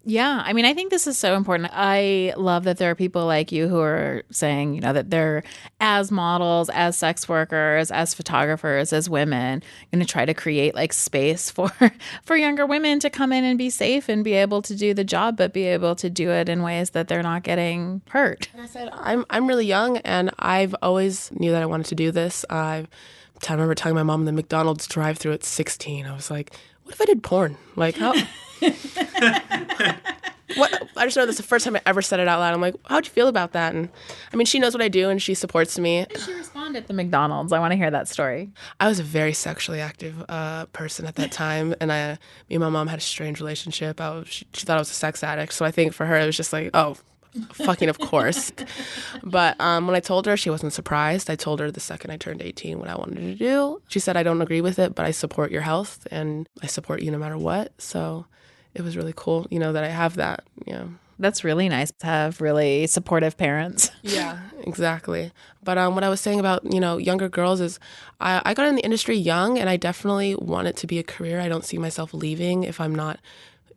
Yeah, I mean, I think this is so important. I love that there are people like you who are saying, you know, that they're as models, as sex workers, as photographers, as women, going to try to create like space for younger women to come in and be safe and be able to do the job, but be able to do it in ways that they're not getting hurt. And I said, I'm really young, and I've always knew that I wanted to do this. I remember telling my mom in the McDonald's drive-thru at 16, I was like, what if I did porn? Like, how? What? I just know this is the first time I ever said it out loud. I'm like, how'd you feel about that? And I mean, she knows what I do and she supports me. How did she respond at the McDonald's? I want to hear that story. I was a very sexually active person at that time, and me and my mom had a strange relationship. She thought I was a sex addict, so I think for her it was just like, oh, fucking of course. But when I told her, she wasn't surprised. I told her the second I turned 18 what I wanted to do. She said, I don't agree with it, but I support your health and I support you no matter what. So it was really cool, you know, that I have that. Yeah. That's really nice to have really supportive parents. Yeah, exactly. But what I was saying about, you know, younger girls is I got in the industry young, and I definitely want it to be a career. I don't see myself leaving if I'm not,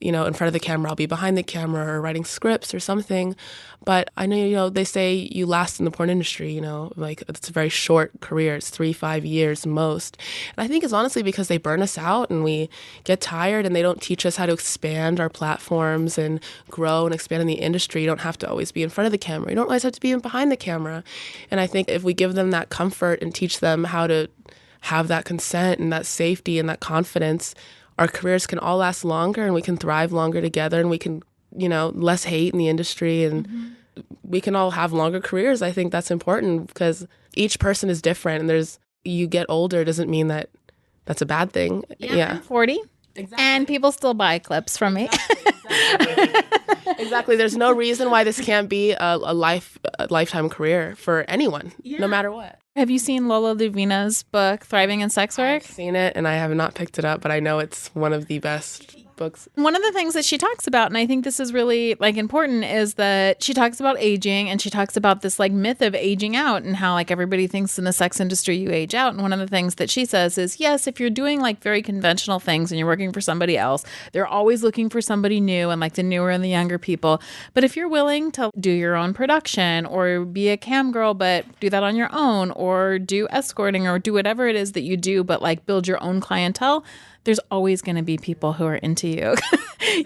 you know, in front of the camera. I'll be behind the camera or writing scripts or something. But I know, you know, they say you last in the porn industry, you know, like it's a very short career. It's 3-5 years most. And I think it's honestly because they burn us out and we get tired, and they don't teach us how to expand our platforms and grow and expand in the industry. You don't have to always be in front of the camera. You don't always have to be behind the camera. And I think if we give them that comfort and teach them how to have that consent and that safety and that confidence, our careers can all last longer, and we can thrive longer together, and we can, you know, less hate in the industry, and we can all have longer careers. I think that's important because each person is different, and you get older doesn't mean that that's a bad thing. Yeah. I'm 40. Exactly. And people still buy clips from me. Exactly. There's no reason why this can't be a lifetime career for anyone, no matter what. Have you seen Lola Luvina's book, Thriving in Sex Work? I've seen it, and I have not picked it up, but I know it's one of the best books. One of the things that she talks about, and I think this is really like important, is that she talks about aging, and she talks about this like myth of aging out and how like everybody thinks in the sex industry you age out. And one of the things that she says is, yes, if you're doing like very conventional things and you're working for somebody else, they're always looking for somebody new and like the newer and the younger people. But if you're willing to do your own production or be a cam girl, but do that on your own, or do escorting, or do whatever it is that you do, but like build your own clientele, there's always going to be people who are into you,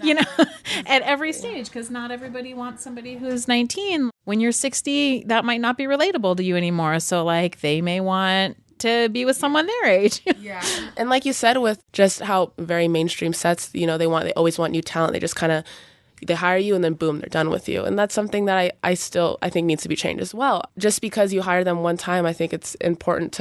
you know, at every stage, because not everybody wants somebody who's 19. When you're 60, that might not be relatable to you anymore. So like they may want to be with someone their age. Yeah. And like you said, with just how very mainstream sets, you know, they always want new talent. They just kind of, they hire you and then boom, they're done with you. And that's something that I think needs to be changed as well. Just because you hire them one time, I think it's important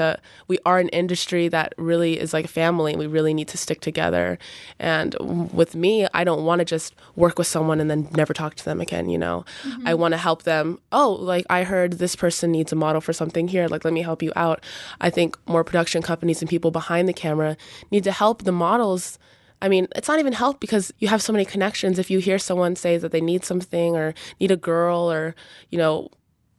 we are an industry that really is like a family, and we really need to stick together. And with me, I don't want to just work with someone and then never talk to them again, you know. Mm-hmm. I want to help them. Oh, like I heard this person needs a model for something here. Like, let me help you out. I think more production companies and people behind the camera need to help the models. I mean, it's not even help because you have so many connections. If you hear someone say that they need something or need a girl, or, you know,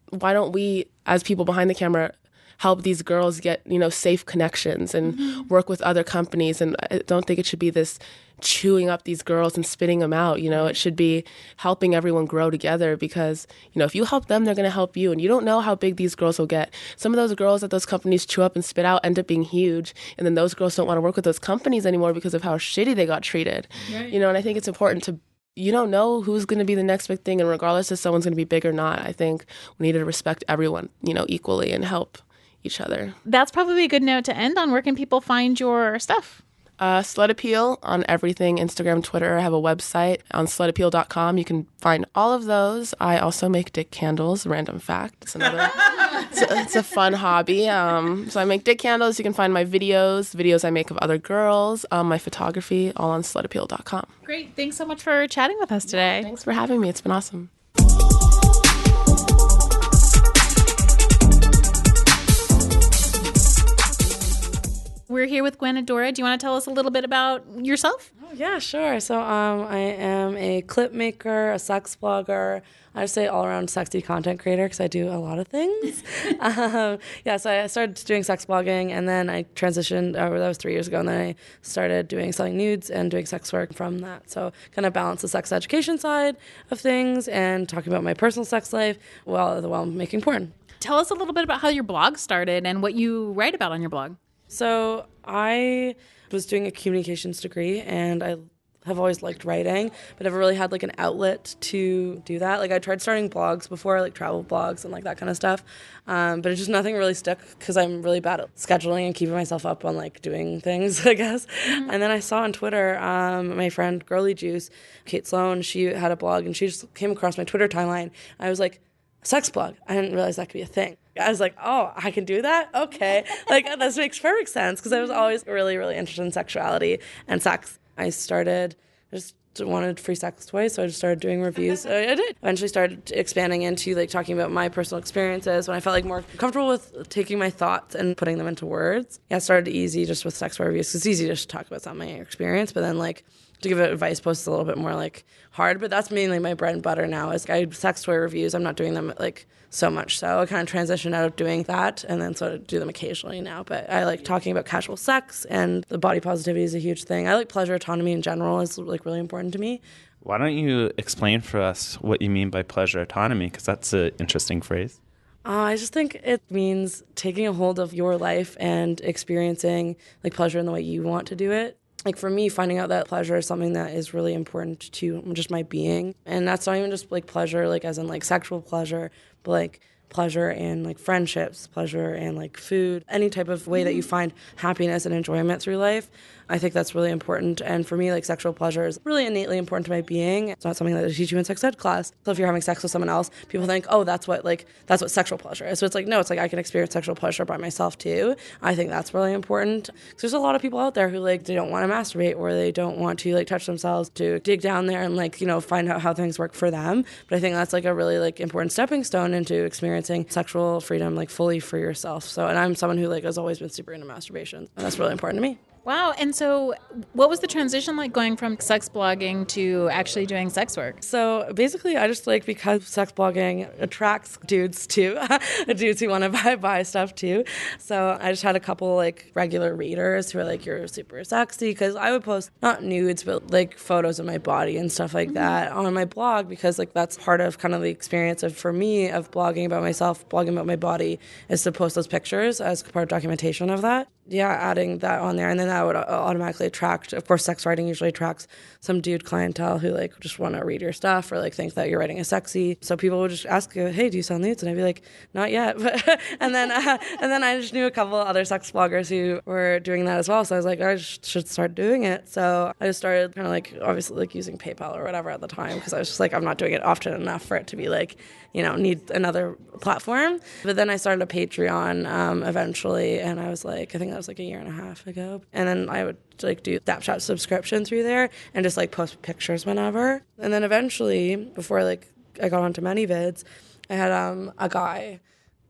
why don't we, as people behind the camera, help these girls get, you know, safe connections and work with other companies? And I don't think it should be this chewing up these girls and spitting them out. You know, it should be helping everyone grow together, because, you know, if you help them, they're going to help you. And you don't know how big these girls will get. Some of those girls that those companies chew up and spit out end up being huge. And then those girls don't want to work with those companies anymore because of how shitty they got treated. Right. You know, and I think it's important you don't know who's going to be the next big thing. And regardless if someone's going to be big or not, I think we need to respect everyone, you know, equally and help each other. That's probably a good note to end on. Where can people find your stuff? Slut Appeal on everything, Instagram, Twitter. I have a website on slutappeal.com. You can find all of those. I also make dick candles, random fact. It's another, it's a fun hobby. So I make dick candles. You can find my videos I make of other girls, my photography, all on slutappeal.com. Great. Thanks so much for chatting with us today. Thanks for having me. It's been awesome. We're here with Gwen Adora. Do you want to tell us a little bit about yourself? Oh, yeah, sure. So I am a clip maker, a sex blogger. I say all-around sexy content creator because I do a lot of things. So I started doing sex blogging, and then I transitioned, that was 3 years ago, and then I started selling nudes and doing sex work from that. So kind of balance the sex education side of things and talking about my personal sex life while making porn. Tell us a little bit about how your blog started and what you write about on your blog. So I was doing a communications degree, and I have always liked writing, but never really had an outlet to do that. I tried starting blogs before, travel blogs and that kind of stuff, but it just nothing really stuck because I'm really bad at scheduling and keeping myself up on doing things, I guess. Mm-hmm. And then I saw on Twitter, my friend Girly Juice, Kate Sloan, she had a blog, and she just came across my Twitter timeline. I was like, sex blog. I didn't realize that could be a thing. I was like, oh, I can do that? Okay. This makes perfect sense because I was always really, really interested in sexuality and sex. I wanted free sex toys, so I just started doing reviews. I did. Eventually started expanding into talking about my personal experiences when I felt more comfortable with taking my thoughts and putting them into words. Yeah, it started easy just with sex toy reviews because it's easy to just talk about something in your experience, but then to give advice posts is a little bit more hard, but that's mainly my bread and butter now is sex toy reviews. I'm not doing them so much, so I kind of transitioned out of doing that and then sort of do them occasionally now. But I like talking about casual sex, and the body positivity is a huge thing. I like pleasure autonomy in general is really important to me. Why don't you explain for us what you mean by pleasure autonomy, because that's an interesting phrase. I just think it means taking a hold of your life and experiencing pleasure in the way you want to do it. For me, finding out that pleasure is something that is really important to just my being. And that's not even just pleasure, as in sexual pleasure, but pleasure in friendships, pleasure in food, any type of way that you find happiness and enjoyment through life. I think that's really important. And for me, sexual pleasure is really innately important to my being. It's not something that they teach you in sex ed class. So if you're having sex with someone else, people think, oh, that's what sexual pleasure is. So it's no, it's I can experience sexual pleasure by myself too. I think that's really important. Because there's a lot of people out there who they don't want to masturbate, or they don't want to touch themselves, to dig down there and find out how things work for them. But I think that's a really important stepping stone into experiencing sexual freedom fully for yourself. So, and I'm someone who has always been super into masturbation, and that's really important to me. Wow. And so what was the transition going from sex blogging to actually doing sex work? So basically, I just because sex blogging attracts dudes too, dudes who want to buy stuff too. So I just had a couple regular readers who are you're super sexy, because I would post not nudes, but photos of my body and stuff that on my blog, because that's part of kind of the experience for me of blogging about myself, blogging about my body, is to post those pictures as part of documentation of that. Yeah, adding that on there, and then that would automatically attract, of course, sex writing usually attracts some dude clientele who just want to read your stuff or think that your writing is sexy. So people would just ask you, hey, do you sell nudes? And I'd be like, not yet. and then I just knew a couple of other sex bloggers who were doing that as well. So I was like, I should start doing it. So I just started kind of obviously using PayPal or whatever at the time, because I was just I'm not doing it often enough for it to be need another platform. But then I started a Patreon eventually, and I was I think that was a year and a half ago. And then I would do Snapchat subscription through there and just post pictures whenever. And then eventually, before I got onto ManyVids, I had a guy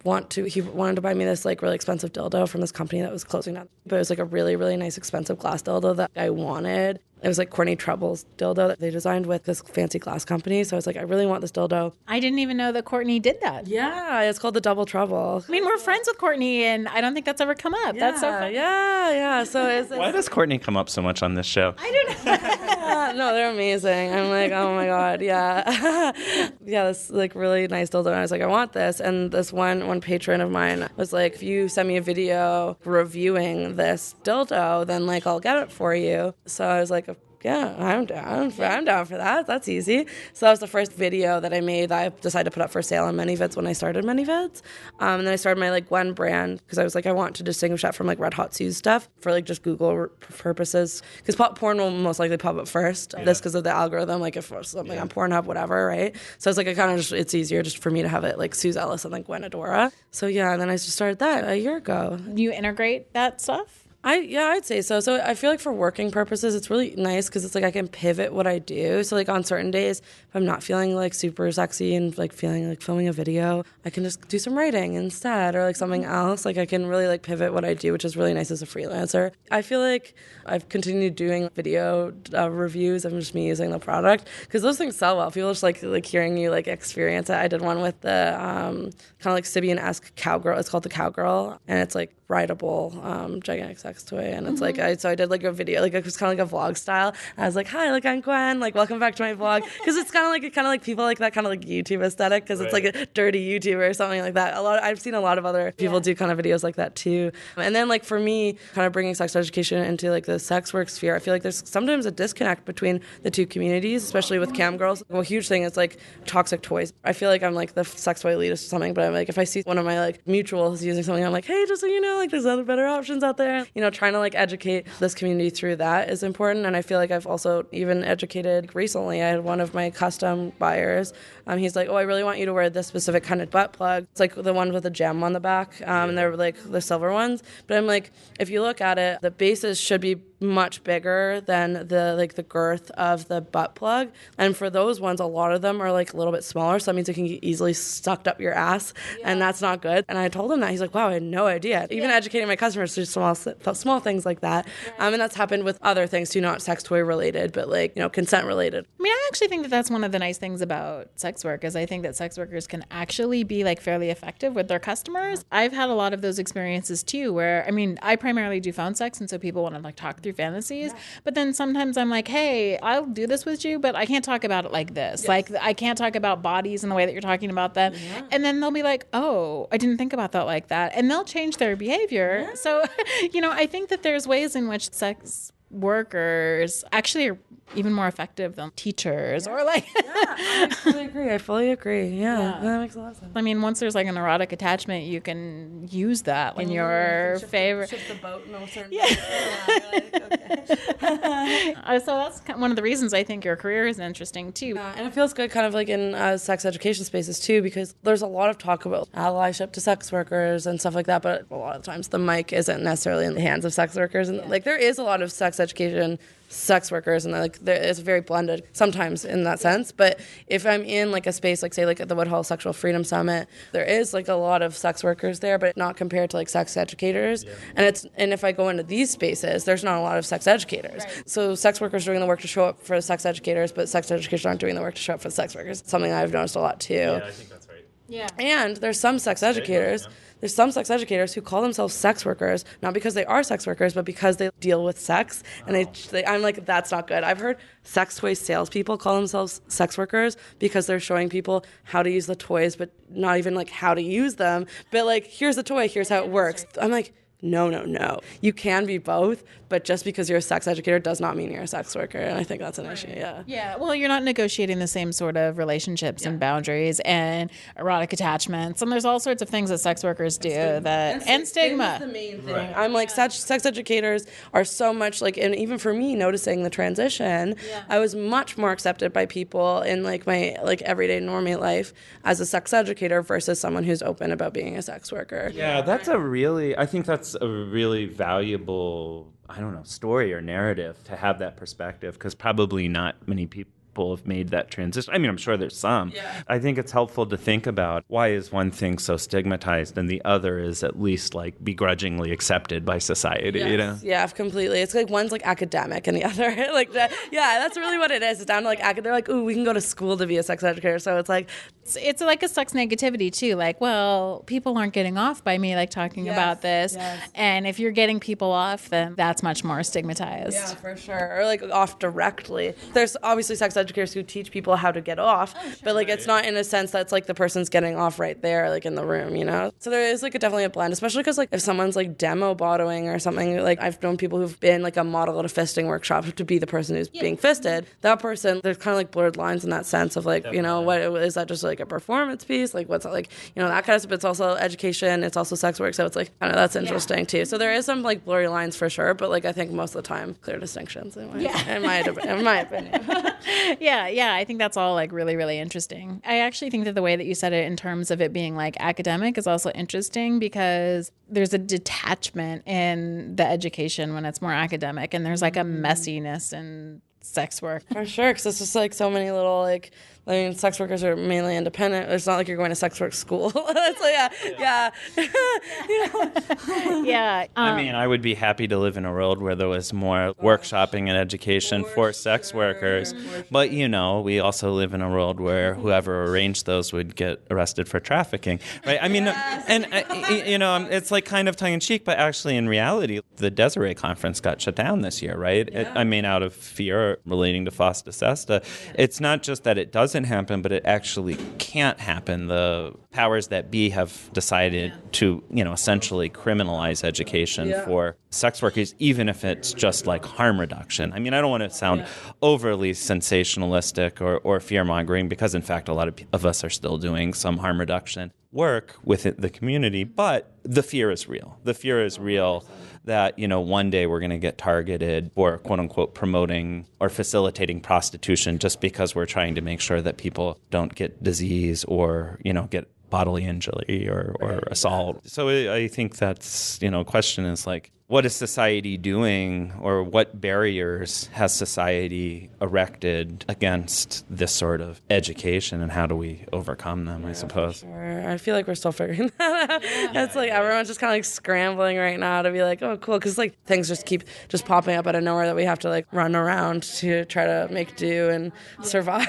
he wanted to buy me this really expensive dildo from this company that was closing down. But it was a really, really nice expensive glass dildo that I wanted. It was Courtney Treble's dildo that they designed with this fancy glass company. So I was I really want this dildo. I didn't even know that Courtney did that. Yeah, it's called the Double Trouble. I mean, we're friends with Courtney, and I don't think that's ever come up. Yeah, that's so fun. Yeah. So why does Courtney come up so much on this show? I don't know. No, they're amazing. I'm oh my God, yeah. Yeah, this really nice dildo. And I was I want this. And this one patron of mine was if you send me a video reviewing this dildo, then I'll get it for you. So I was yeah, I'm down for that. That's easy. So that was the first video that I made that I decided to put up for sale on ManyVids when I started ManyVids. And then I started my Gwen brand, because I was I want to distinguish that from Red Hot Sue's stuff for just Google purposes. Because porn will most likely pop up first. Yeah. This because of the algorithm, if it's something on Pornhub, whatever, right? So it's I kind of it's easier just for me to have it Suze Ellis and Gwen Adora. So yeah, and then I just started that a year ago. You integrate that stuff? I'd say so. So I feel like for working purposes, it's really nice because it's like I can pivot what I do. So like on certain days, if I'm not feeling like super sexy and like feeling like filming a video, I can just do some writing instead or like something else. Like I can really like pivot what I do, which is really nice as a freelancer. I feel like I've continued doing video reviews of just me using the product because those things sell well. People just like hearing you like experience it. I did one with the kind of like Sibian-esque cowgirl. It's called the Cowgirl, and it's like rideable gigantic sex toy, and it's like I did like a video, like it was kind of like a vlog style. I was like, hi, like I'm Gwen, like welcome back to my vlog, because it's kind of like people like that kind of like YouTube aesthetic, because it's like a dirty YouTuber or something like that. I've seen a lot of other people do kind of videos like that too. And then like for me, kind of bringing sex education into like the sex work sphere, I feel like there's sometimes a disconnect between the two communities, especially with cam girls. A huge thing is like toxic toys. I feel like I'm like the sex toy elitist or something, but I'm like if I see one of my like mutuals using something, I'm like, hey, just so you know, like there's other better options out there. You know, trying to like educate this community through that is important. And I feel like I've also even educated recently. I had one of my custom buyers. He's like, oh, I really want you to wear this specific kind of butt plug. It's like the one with a gem on the back, and they're like the silver ones. But I'm like, if you look at it, the bases should be much bigger than the girth of the butt plug, and for those ones a lot of them are like a little bit smaller, so that means it can get easily sucked up your ass, and that's not good. And I told him that. He's like, wow, I had no idea. Even educating my customers through small things like that, and that's happened with other things too, not sex toy related, but like, you know, consent related. I mean, I actually think that that's one of the nice things about sex work, is I think that sex workers can actually be like fairly effective with their customers. I've had a lot of those experiences too, where I mean, I primarily do phone sex, and so people want to like talk through fantasies, but then sometimes I'm like, hey, I'll do this with you, but I can't talk about it like this. Like I can't talk about bodies in the way that you're talking about them. And then they'll be like, oh, I didn't think about that like that, and they'll change their behavior. So you know, I think that there's ways in which sex workers actually are even more effective than teachers or like I fully agree. Yeah, that makes a lot of sense. I mean, once there's like an erotic attachment, you can use that in your favor. Shift the boat in a certain So that's one of the reasons I think your career is interesting too. And it feels good kind of like in sex education spaces too, because there's a lot of talk about allyship to sex workers and stuff like that, but a lot of times the mic isn't necessarily in the hands of sex workers, and like there is a lot of sex education sex workers, and like it's very blended sometimes in that sense. But if I'm in like a space like say like at the Woodhull Sexual Freedom Summit, there is like a lot of sex workers there, but not compared to like sex educators. And if I go into these spaces, there's not a lot of sex educators. So sex workers are doing the work to show up for sex educators, but sex educators aren't doing the work to show up for sex workers. Something I've noticed a lot too. Yeah, I think that's right. Yeah. And there's some sex educators. There's some sex educators who call themselves sex workers, not because they are sex workers, but because they deal with sex. And I'm like, that's not good. I've heard sex toy salespeople call themselves sex workers because they're showing people how to use the toys, but not even like how to use them. But like, here's the toy, here's how it works. I'm like, no. You can be both, but just because you're a sex educator does not mean you're a sex worker. And I think that's an issue, Yeah, well, you're not negotiating the same sort of relationships and boundaries and erotic attachments. And there's all sorts of things that sex workers do and stigma. That's the main thing. I'm like, sex educators are so much like, and even for me, noticing the transition, I was much more accepted by people in like my like everyday normie life as a sex educator versus someone who's open about being a sex worker. Yeah, I think that's a really valuable, I don't know, story or narrative to have that perspective, because probably not many people have made that transition. I mean, I'm sure there's some. I think it's helpful to think about why is one thing so stigmatized and the other is at least like begrudgingly accepted by society, you know? Yeah, completely. It's like one's like academic and the other like that. Yeah, that's really what it is. It's down to like they're like, ooh, we can go to school to be a sex educator. So it's like it's like a sex negativity too. Like, well, people aren't getting off by me like talking about this. And if you're getting people off, then that's much more stigmatized. Yeah, for sure. Or like off directly. There's obviously sex educators who teach people how to get off, but like it's not in a sense that's like the person's getting off right there, like in the room, you know? So there is like definitely a blend, especially because like if someone's like demo bottoing or something, like I've known people who've been like a model at a fisting workshop to be the person who's being fisted. That person, there's kind of like blurred lines in that sense of like, you know, what is that just like a performance piece? Like what's that like, you know, that kind of stuff. It's also education, it's also sex work. So it's like, I don't know, that's interesting too. So there is some like blurry lines for sure, but like I think most of the time, clear distinctions in my opinion. Yeah. I think that's all like really, really interesting. I actually think that the way that you said it in terms of it being like academic is also interesting because there's a detachment in the education when it's more academic, and there's like a messiness in sex work. For sure, because it's just like so many little like, I mean, sex workers are mainly independent. It's not like you're going to sex work school. It's like, yeah. Yeah. I mean, I would be happy to live in a world where there was more workshopping and education for sex workers. But, we also live in a world where whoever arranged those would get arrested for trafficking, right? I mean, it's like kind of tongue-in-cheek, but actually in reality, the Desiree conference got shut down this year, right? Out of fear relating to FOSTA SESTA. It's not just that it doesn't happen, but it actually can't happen. The powers that be have decided to, essentially criminalize education for sex workers, even if it's just like harm reduction. I mean, I don't want to sound overly sensationalistic or fear-mongering, because in fact, a lot of us are still doing some harm reduction work within the community, but the fear is real. The fear is real that, one day we're going to get targeted for, quote unquote, promoting or facilitating prostitution just because we're trying to make sure that people don't get disease or, get bodily injury or assault. So I think that's, question is like, what is society doing, or what barriers has society erected against this sort of education, and how do we overcome them, I suppose? Sure. I feel like we're still figuring that out. It's like everyone's just kind of like scrambling right now to be like, oh, cool, because like things just keep just popping up out of nowhere that we have to like run around to try to make do and survive,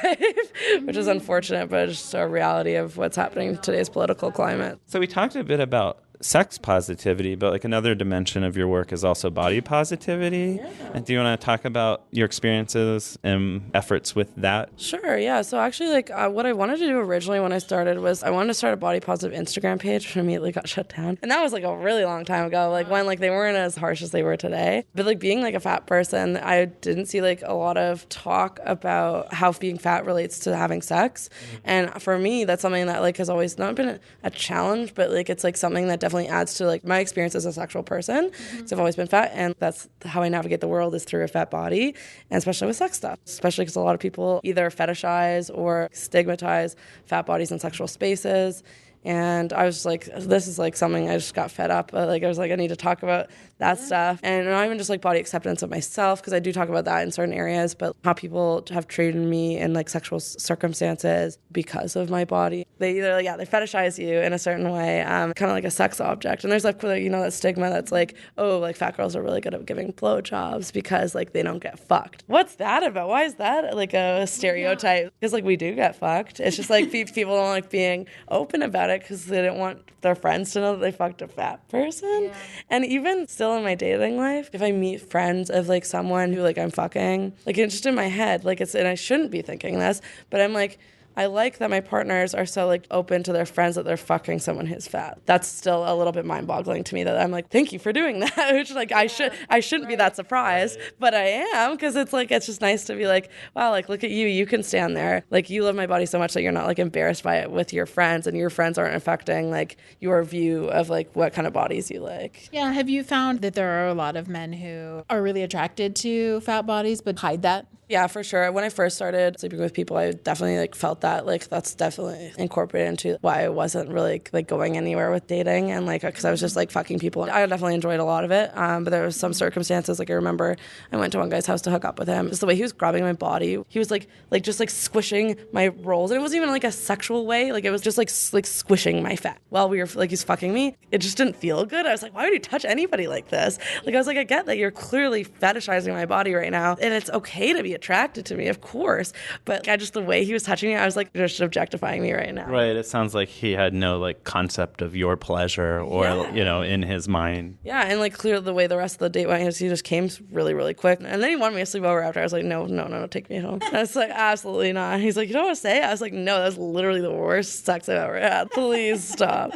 which is unfortunate, but it's just a reality of what's happening in today's political climate. So we talked a bit about sex positivity, but like another dimension of your work is also body positivity. And do you want to talk about your experiences and efforts with that? Sure, yeah. So actually, like what I wanted to do originally when I started was I wanted to start a body positive Instagram page, which immediately got shut down. And that was like a really long time ago, like when like they weren't as harsh as they were today. But like being like a fat person, I didn't see like a lot of talk about how being fat relates to having sex. And for me, that's something that like has always not been a challenge, but like it's like something that definitely adds to like my experience as a sexual person. So I've always been fat, and that's how I navigate the world, is through a fat body, and especially with sex stuff, especially because a lot of people either fetishize or stigmatize fat bodies in sexual spaces. And I was like, this is like something I just got fed up. Like I was like, I need to talk about that stuff. And not even just like body acceptance of myself, because I do talk about that in certain areas, but how people have treated me in like sexual circumstances because of my body. They either they fetishize you in a certain way, kind of like a sex object. And there's like, that stigma that's like, oh, like fat girls are really good at giving blowjobs because like they don't get fucked. What's that about? Why is that like a stereotype? Because like we do get fucked. It's just like people don't like being open about it because they didn't want their friends to know that they fucked a fat person. Yeah. And even still in my dating life, if I meet friends of like someone who like I'm fucking, like it's just in my head, like and I shouldn't be thinking this, but I'm like, I like that my partners are so like open to their friends that they're fucking someone who's fat. That's still a little bit mind-boggling to me, that I'm like, thank you for doing that. Which like I shouldn't be that surprised, but I am, because it's like, it's just nice to be like, wow, like look at you, you can stand there. Like you love my body so much that you're not like embarrassed by it with your friends, and your friends aren't affecting like your view of like what kind of bodies you like. Yeah, have you found that there are a lot of men who are really attracted to fat bodies but hide that? Yeah, for sure. When I first started sleeping with people, I definitely like felt that like that's definitely incorporated into why I wasn't really like going anywhere with dating, and like because I was just like fucking people. I definitely enjoyed a lot of it, but there was some circumstances. Like I remember I went to one guy's house to hook up with him. Just the way he was grabbing my body, he was like just like squishing my rolls, and it wasn't even like a sexual way. Like it was just like squishing my fat while we were like he's fucking me. It just didn't feel good. I was like, why would you touch anybody like this? Like I was like, I get that you're clearly fetishizing my body right now, and it's okay to be attracted to me, of course, but just the way he was touching me, I was like, you're just objectifying me right now. Right. It sounds like he had no like concept of your pleasure or in his mind. Yeah, and like clearly the way the rest of the date went, he just came really, really quick, and then he wanted me to sleep over after. I was like, no, take me home. I was like, absolutely not. He's like, you don't want to stay? I was like, no, that's literally the worst sex I've ever had. Please stop.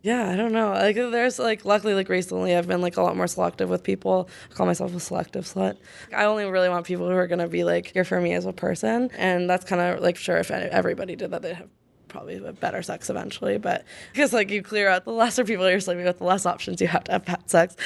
Yeah, I don't know. Like, there's like, luckily, like recently, I've been like a lot more selective with people. I call myself a selective slut. I only really want people who are gonna be like here for me as a person, and that's kind of like, sure, if everybody did that, they'd have probably better sex eventually. But because like you clear out the lesser people you're sleeping with, the less options you have to have bad sex.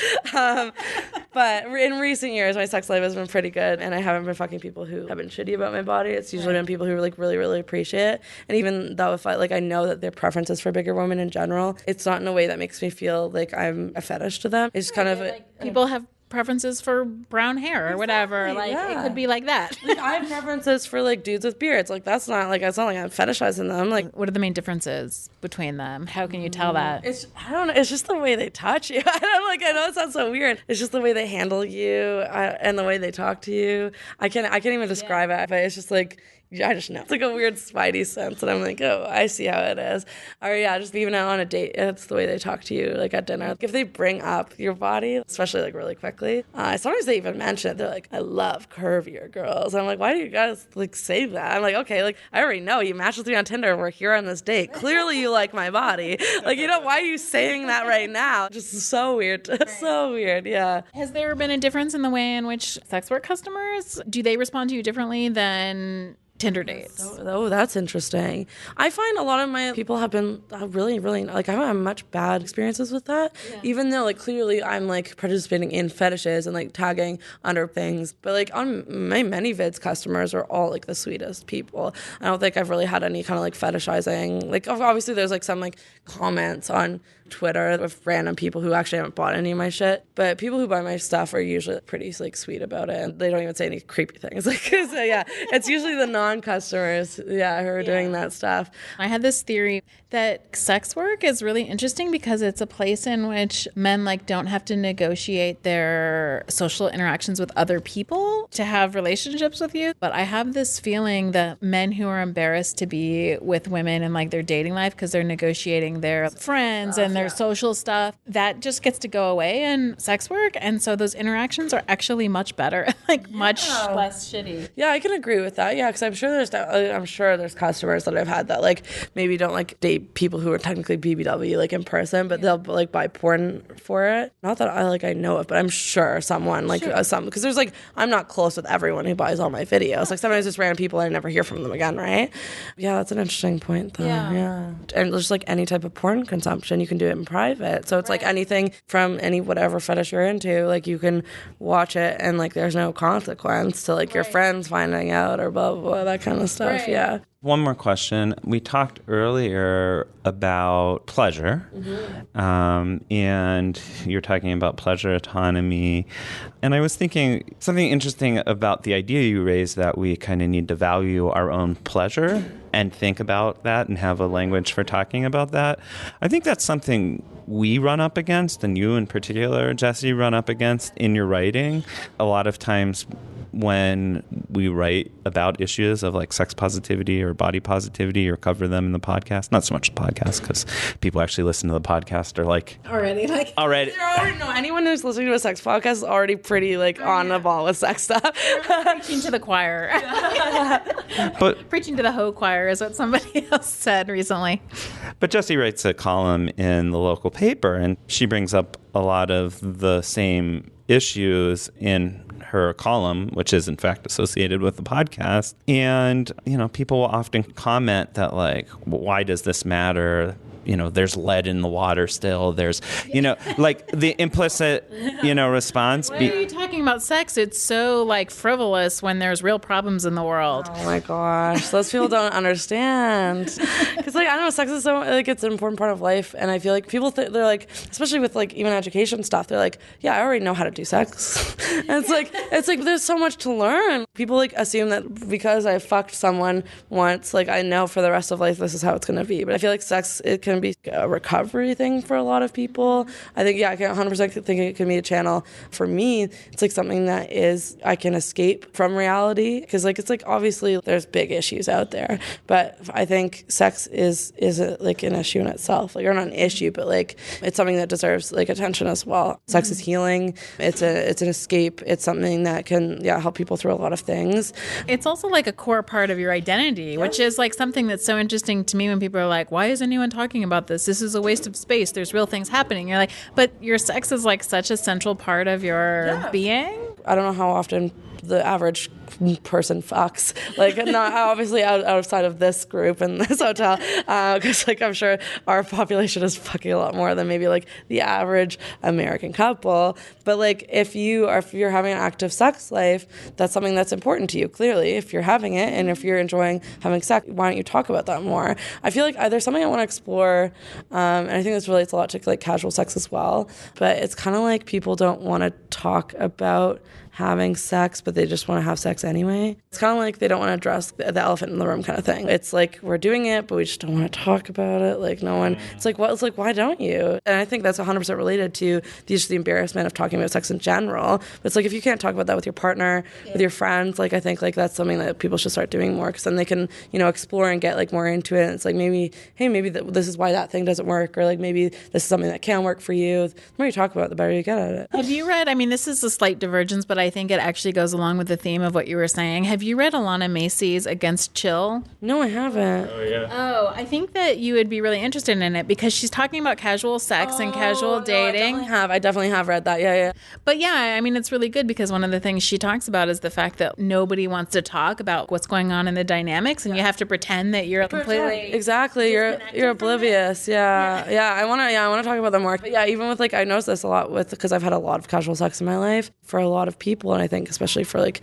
But in recent years, my sex life has been pretty good, and I haven't been fucking people who have been shitty about my body. It's usually been people who like really, really appreciate it. And even though if I know that their preference is for bigger women in general, it's not in a way that makes me feel like I'm a fetish to them. It's kind of people have preferences for brown hair or whatever. It could be like that. I have preferences for like dudes with beards. Like it's not like I'm fetishizing them. Like, what are the main differences between them? How can you tell that? I don't know. It's just the way they touch you. I know it sounds so weird. It's just the way they handle you and the way they talk to you. I can't even describe it. But it's just like, I just know. It's like a weird spidey sense, and I'm like, oh, I see how it is. Or yeah, just even out on a date, it's the way they talk to you, like at dinner. Like, if they bring up your body, especially like really quickly, sometimes they even mention it. They're like, I love curvier girls. I'm like, why do you guys like say that? I'm like, okay, like I already know you matched with me on Tinder. We're here on this date. Clearly, you like my body. Like, why are you saying that right now? Just so weird. So weird. Yeah. Has there been a difference in the way in which sex work customers do they respond to you differently than Tinder dates? Oh, that's interesting. I find a lot of my people have been really, really, like, I haven't had much bad experiences with that, even though, like, clearly I'm, like, participating in fetishes and, like, tagging under things. But, like, on my many vids, customers are all, like, the sweetest people. I don't think I've really had any kind of, like, fetishizing. Like, obviously there's, like, some, like, comments on Twitter with random people who actually haven't bought any of my shit. But people who buy my stuff are usually pretty, like, sweet about it. And they don't even say any creepy things. Like, so, yeah, it's usually the non-customers, who are doing that stuff. I had this theory that sex work is really interesting because it's a place in which men, like, don't have to negotiate their social interactions with other people to have relationships with you. But I have this feeling that men who are embarrassed to be with women in, like, their dating life because they're negotiating their friends and their social stuff, that just gets to go away in sex work. And so those interactions are actually much better, like much less shitty. Yeah, I can agree with that. Yeah, because I'm sure there's customers that I've had that like maybe don't like date people who are technically BBW like in person, but they'll like buy porn for it. Not that I know of, but I'm sure someone like some, because there's like, I'm not close with everyone who buys all my videos. Like sometimes just random people, I never hear from them again, right? Yeah, that's an interesting point though. Yeah. And just like any type of porn consumption, you can do it in private. So it's like anything from any whatever fetish you're into, like you can watch it and like there's no consequence to like your friends finding out or blah, blah, blah, that kind of stuff. Yeah. One more question. We talked earlier about pleasure, and you're talking about pleasure autonomy. And I was thinking something interesting about the idea you raised that we kind of need to value our own pleasure and think about that and have a language for talking about that. I think that's something we run up against, and you in particular, Jesse, run up against in your writing. A lot of times when we write about issues of like sex positivity or body positivity or cover them in the podcast, not so much the podcast because people actually listen to the podcast are like already. No, anyone who's listening to a sex podcast is already pretty like on the ball with sex stuff. Preaching to the choir. But preaching to the hoe choir is what somebody else said recently. But Jessie writes a column in the local paper, and she brings up a lot of the same issues in her column, which is in fact associated with the podcast. And, people will often comment that like, why does this matter? There's lead in the water still. There's, like the implicit, response. Why are you talking about sex? It's so like frivolous when there's real problems in the world. Oh my gosh. Those people don't understand. Because like, I don't know, sex is so like, it's an important part of life. And I feel like people, they're like, especially with like even education stuff, they're like, yeah, I already know how to do sex. And it's like, there's so much to learn. People like assume that because I fucked someone once, like I know for the rest of life, this is how it's going to be. But I feel like sex, it can be a recovery thing for a lot of people. I think, I can 100% think it can be a channel. For me, it's like something that I can escape from reality. Because like, it's like, obviously there's big issues out there. But I think sex is like an issue in itself. Like, or not an issue, but like, it's something that deserves like attention as well. Sex is healing. It's an escape. It's something that can, help people through a lot of things. It's also like a core part of your identity, which is like something that's so interesting to me when people are like, why is anyone talking about this? This is a waste of space. There's real things happening. You're like, but your sex is like such a central part of your being. I don't know how often the average person fucks. Like, not obviously outside of this group in this hotel, because like I'm sure our population is fucking a lot more than maybe like the average American couple. But like if you're having an active sex life, that's something that's important to you. Clearly, if you're having it and if you're enjoying having sex, why don't you talk about that more? I feel like there's something I want to explore, and I think this relates a lot to like casual sex as well. But it's kind of like people don't want to talk about having sex, but they just want to have sex anyway. It's kind of like they don't want to address the elephant in the room kind of thing. It's like we're doing it, but we just don't want to talk about it. Like no one. It's like why don't you? And I think that's 100% related to the embarrassment of talking about sex in general. But it's like if you can't talk about that with your partner, with your friends, like I think like that's something that people should start doing more, because then they can explore and get like more into it. And it's like maybe this is why that thing doesn't work, or like maybe this is something that can work for you. The more you talk about it, the better you get at it. Have you read? I mean, this is a slight divergence, but I think it actually goes along with the theme of what you were saying. Have you read Alana Macy's Against Chill? No, I haven't. Oh, yeah. Oh, I think that you would be really interested in it because she's talking about casual sex and casual dating. I definitely have read that. Yeah. But yeah, I mean, it's really good because one of the things she talks about is the fact that nobody wants to talk about what's going on in the dynamics, and you have to pretend that you're completely exactly. You're oblivious. Yeah. I want to talk about that more. But yeah, even with like I noticed this a lot because I've had a lot of casual sex in my life for a lot of people, and I think especially for like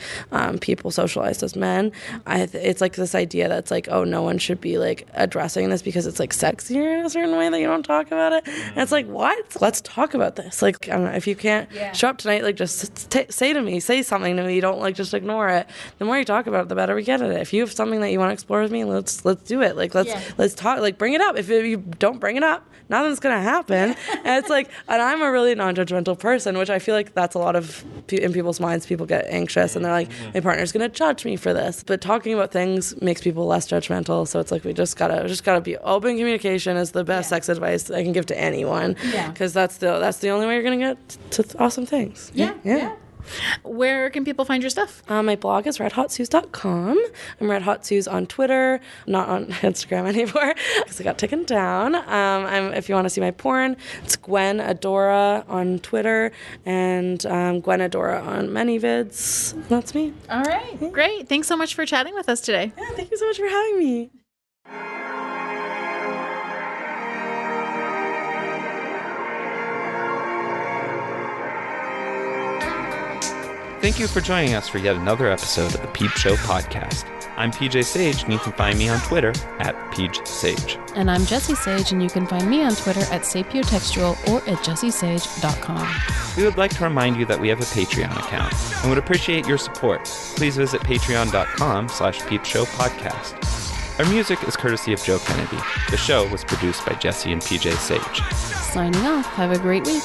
people socialized as men, it's like this idea that's like, oh, no one should be like addressing this because it's like sexier in a certain way that you don't talk about it. And it's like, what? Let's talk about this. Like, I don't know, if you can't show up tonight, like just say something to me. You don't like just ignore it. The more you talk about it, the better we get at it. If you have something that you want to explore with me, let's do it. Like let's talk. Like bring it up. If you don't bring it up, nothing's gonna happen. And it's like, and I'm a really non-judgmental person, which I feel like that's a lot of in people's minds. People get anxious and they're like, my partner's gonna judge me for this. But talking about things makes people less judgmental. So it's like we just gotta be open. Communication is the best sex advice I can give to anyone. Because that's the only way you're gonna get to awesome things. Yeah. Where can people find your stuff? My blog is redhotsues.com. I'm Red Hot Sues on Twitter, not on Instagram anymore because I got taken down. If you want to see my porn, it's Gwen Adora on Twitter and Gwen Adora on ManyVids. That's me. All right. Great. Thanks so much for chatting with us today. Yeah, thank you so much for having me. Thank you for joining us for yet another episode of the Peep Show podcast. I'm PJ Sage, and you can find me on Twitter at PeachSage. And I'm Jessie Sage, and you can find me on Twitter at sapiotextual or at jessiesage.com. We would like to remind you that we have a Patreon account and would appreciate your support. Please visit patreon.com/peepshowpodcast. Our music is courtesy of Joe Kennedy. The show was produced by Jessie and PJ Sage. Signing off. Have a great week.